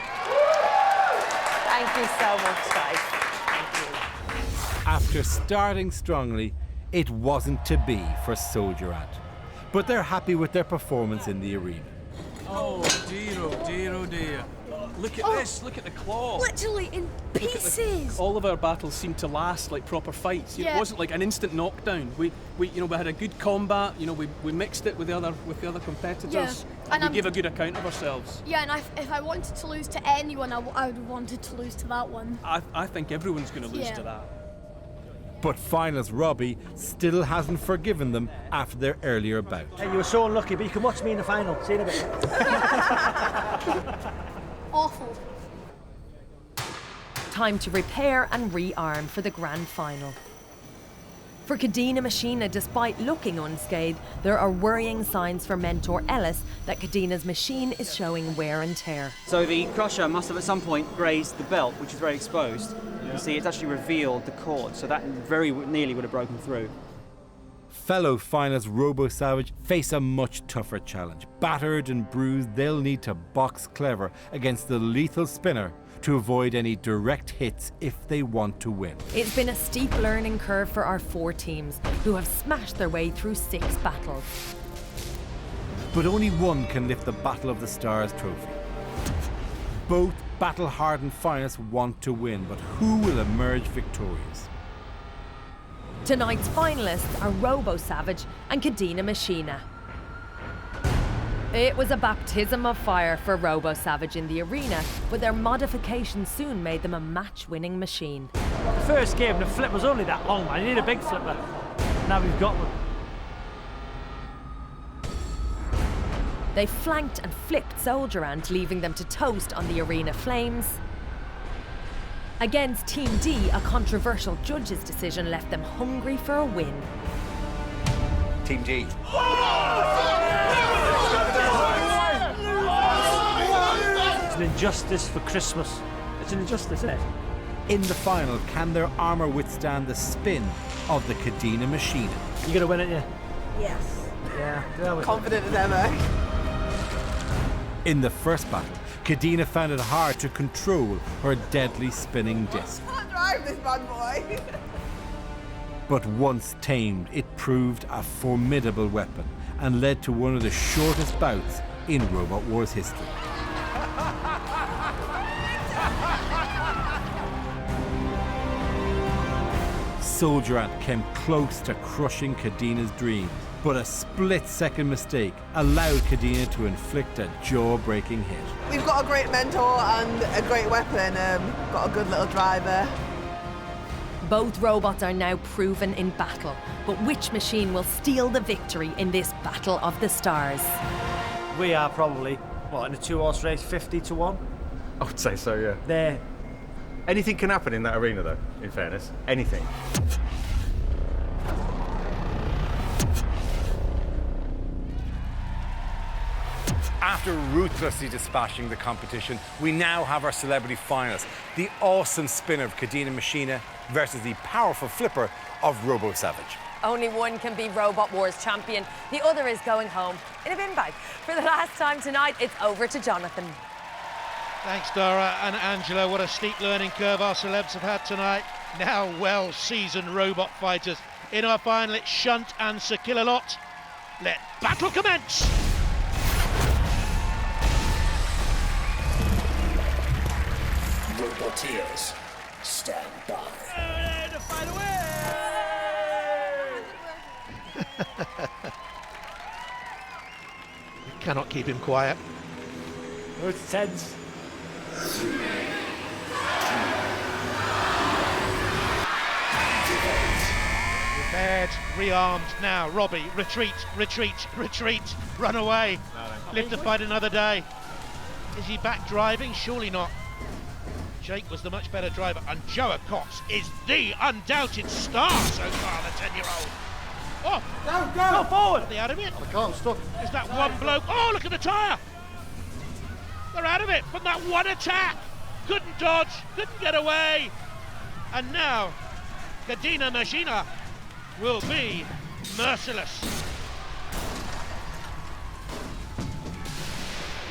Thank you so much, guys. Thank you. After starting strongly, it wasn't to be for Soldier Ant. But they're happy with their performance in the arena. Oh dear, oh dear, oh dear. Look at this, look at the claw. Literally in pieces. All of our battles seemed to last like proper fights. Yeah. It wasn't like an instant knockdown. We had a good combat. You know, we mixed it with the other competitors. Yeah. And we I'm- gave a good account of ourselves. Yeah, and if I wanted to lose to anyone, I would have wanted to lose to that one. I think everyone's going to lose Yeah. to that. But finalist Robbie still hasn't forgiven them after their earlier bout. Hey, you were so unlucky, but you can watch me in the final. See you in a bit. Awful. Time to repair and rearm for the grand final. For Kadina Machina, despite looking unscathed, there are worrying signs for mentor Ellis that Kadina's machine is showing wear and tear. So the crusher must have at some point grazed the belt, which is very exposed. You can see it's actually revealed the cord, so that very nearly would have broken through. Fellow finalists Robo Savage face a much tougher challenge. Battered and bruised, they'll need to box clever against the lethal spinner to avoid any direct hits if they want to win. It's been a steep learning curve for our 4 teams, who have smashed their way through 6 battles. But only one can lift the Battle of the Stars trophy. Both battle-hardened finalists want to win, but who will emerge victorious? Tonight's finalists are Robo Savage and Kadina Machina. It was a baptism of fire for Robo Savage in the arena, but their modifications soon made them a match-winning machine. The first game, the flip was only that long, man. You need a big flipper. Now we've got one. They flanked and flipped Soldier Ant, leaving them to toast on the arena flames. Against Team D, a controversial judge's decision left them hungry for a win. Team D. It's an injustice for Christmas. It's an injustice, isn't it? In the final, can their armour withstand the spin of the Kadina Machina? You're going to win it, yeah? Yes. Yeah. Confident as ever. In the first battle, Kadina found it hard to control her deadly spinning disc. I can't drive this bad boy. But once tamed, it proved a formidable weapon and led to one of the shortest bouts in Robot Wars history. Soldier Ant came close to crushing Kadina's dreams, but a split-second mistake allowed Kadina to inflict a jaw-breaking hit. We've got a great mentor and a great weapon. Got a good little driver. Both robots are now proven in battle, but which machine will steal the victory in this Battle of the Stars? We are probably, what, in a 2-horse race, 50-1? I would say so, yeah. There. Anything can happen in that arena, though, in fairness. Anything. After ruthlessly dispatching the competition, we now have our celebrity finalists. The awesome spinner of Kadina Machina versus the powerful flipper of Robo Savage. Only one can be Robot Wars champion. The other is going home in a bin bag. For the last time tonight, it's over to Jonathan. Thanks, Dara and Angela. What a steep learning curve our celebs have had tonight. Now well-seasoned robot fighters In our final, it's Shunt and Sir Kill-A-Lot. Let battle commence! Roboteers, stand by. We cannot keep him quiet. Oh, it's tense. Prepared, rearmed, now Robbie, retreat, retreat, retreat, run away. Live to fight another day. Is he back driving? Surely not. Jake was the much better driver, and Joe Cox is the undoubted star so far, the 10-year-old. Oh, go forward! Are they out of it? I can't stop. Is that one bloke? Oh, look at the tyre! They're out of it from that one attack. Couldn't dodge, couldn't get away. And now, Kadina Machina will be merciless.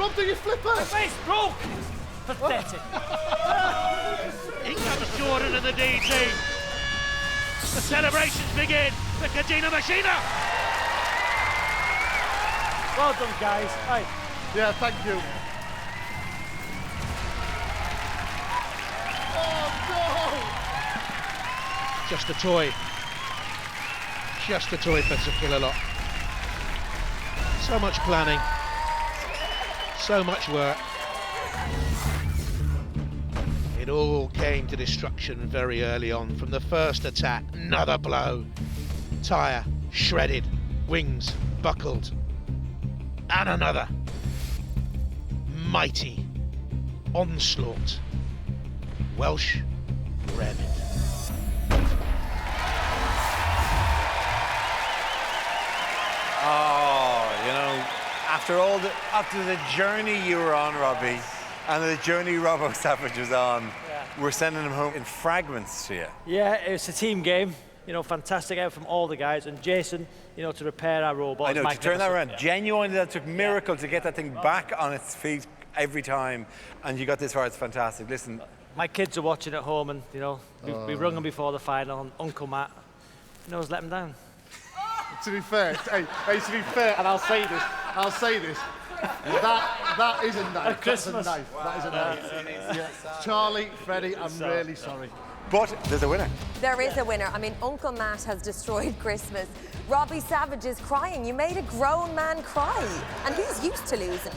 Rob, do you flipper? My face broke! Pathetic. In comes Jordan and the D team. The celebrations begin. The Kadina Machina. Well done, guys. Hey. Yeah, thank you. Oh Just a toy. Just a toy for Sir Kill-A-Lot. So much planning. So much work. It all came to destruction very early on. From the first attack, another blow. Tyre shredded, wings buckled. And another. Mighty onslaught. Welsh Rabbit. Oh, you know, after the journey you were on, Robbie, and the journey Robbo Savage was on, we're sending him home in fragments to you. Yeah, it's a team game. You know, fantastic out from all the guys. And Jason, you know, to repair our robot. I know, to turn that around. Yeah. Genuinely, that took miracle to get that thing back on its feet every time. And you got this far, it's fantastic. Listen. My kids are watching at home, and, you know, we rung them before the final, and Uncle Matt, you know, has let them down. To be fair, to be fair, and I'll say this, that is a knife. That's a knife. That is a knife. Yeah. Charlie, Freddie, I'm really sorry. But there's a winner. There is a winner. I mean, Uncle Matt has destroyed Christmas. Robbie Savage is crying. You made a grown man cry, and he's used to losing.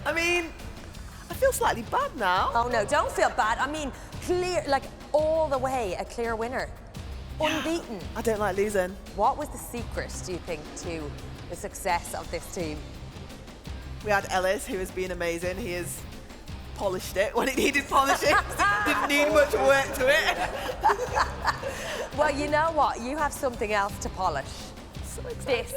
I mean, I feel slightly bad now. Oh no, don't feel bad. I mean, clear, like all the way, a clear winner. Unbeaten. I don't like losing. What was the secret, do you think, to the success of this team? We had Ellis, who has been amazing. He has polished it when it needed polishing. Didn't need much work to it. Well, you know what? You have something else to polish. So this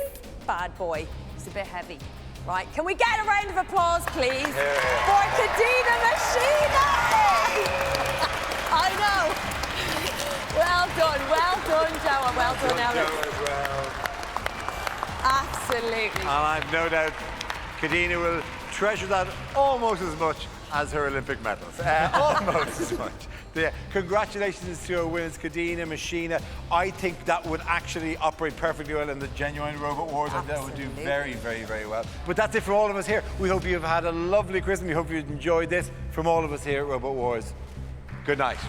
bad boy is a bit heavy. Right, can we get a round of applause, please, for Kadina Machina? I know. Well done, Joe, and well done, Ellis. Joe as well. Absolutely. And I've no doubt Kadina will treasure that almost as much as her Olympic medals. Almost as much. Yeah. Congratulations to our winners, Kadina Machina. I think that would actually operate perfectly well in the Genuine Robot Wars. And that would do very, very, very well. But that's it from all of us here. We hope you've had a lovely Christmas. We hope you've enjoyed this. From all of us here at Robot Wars, good night.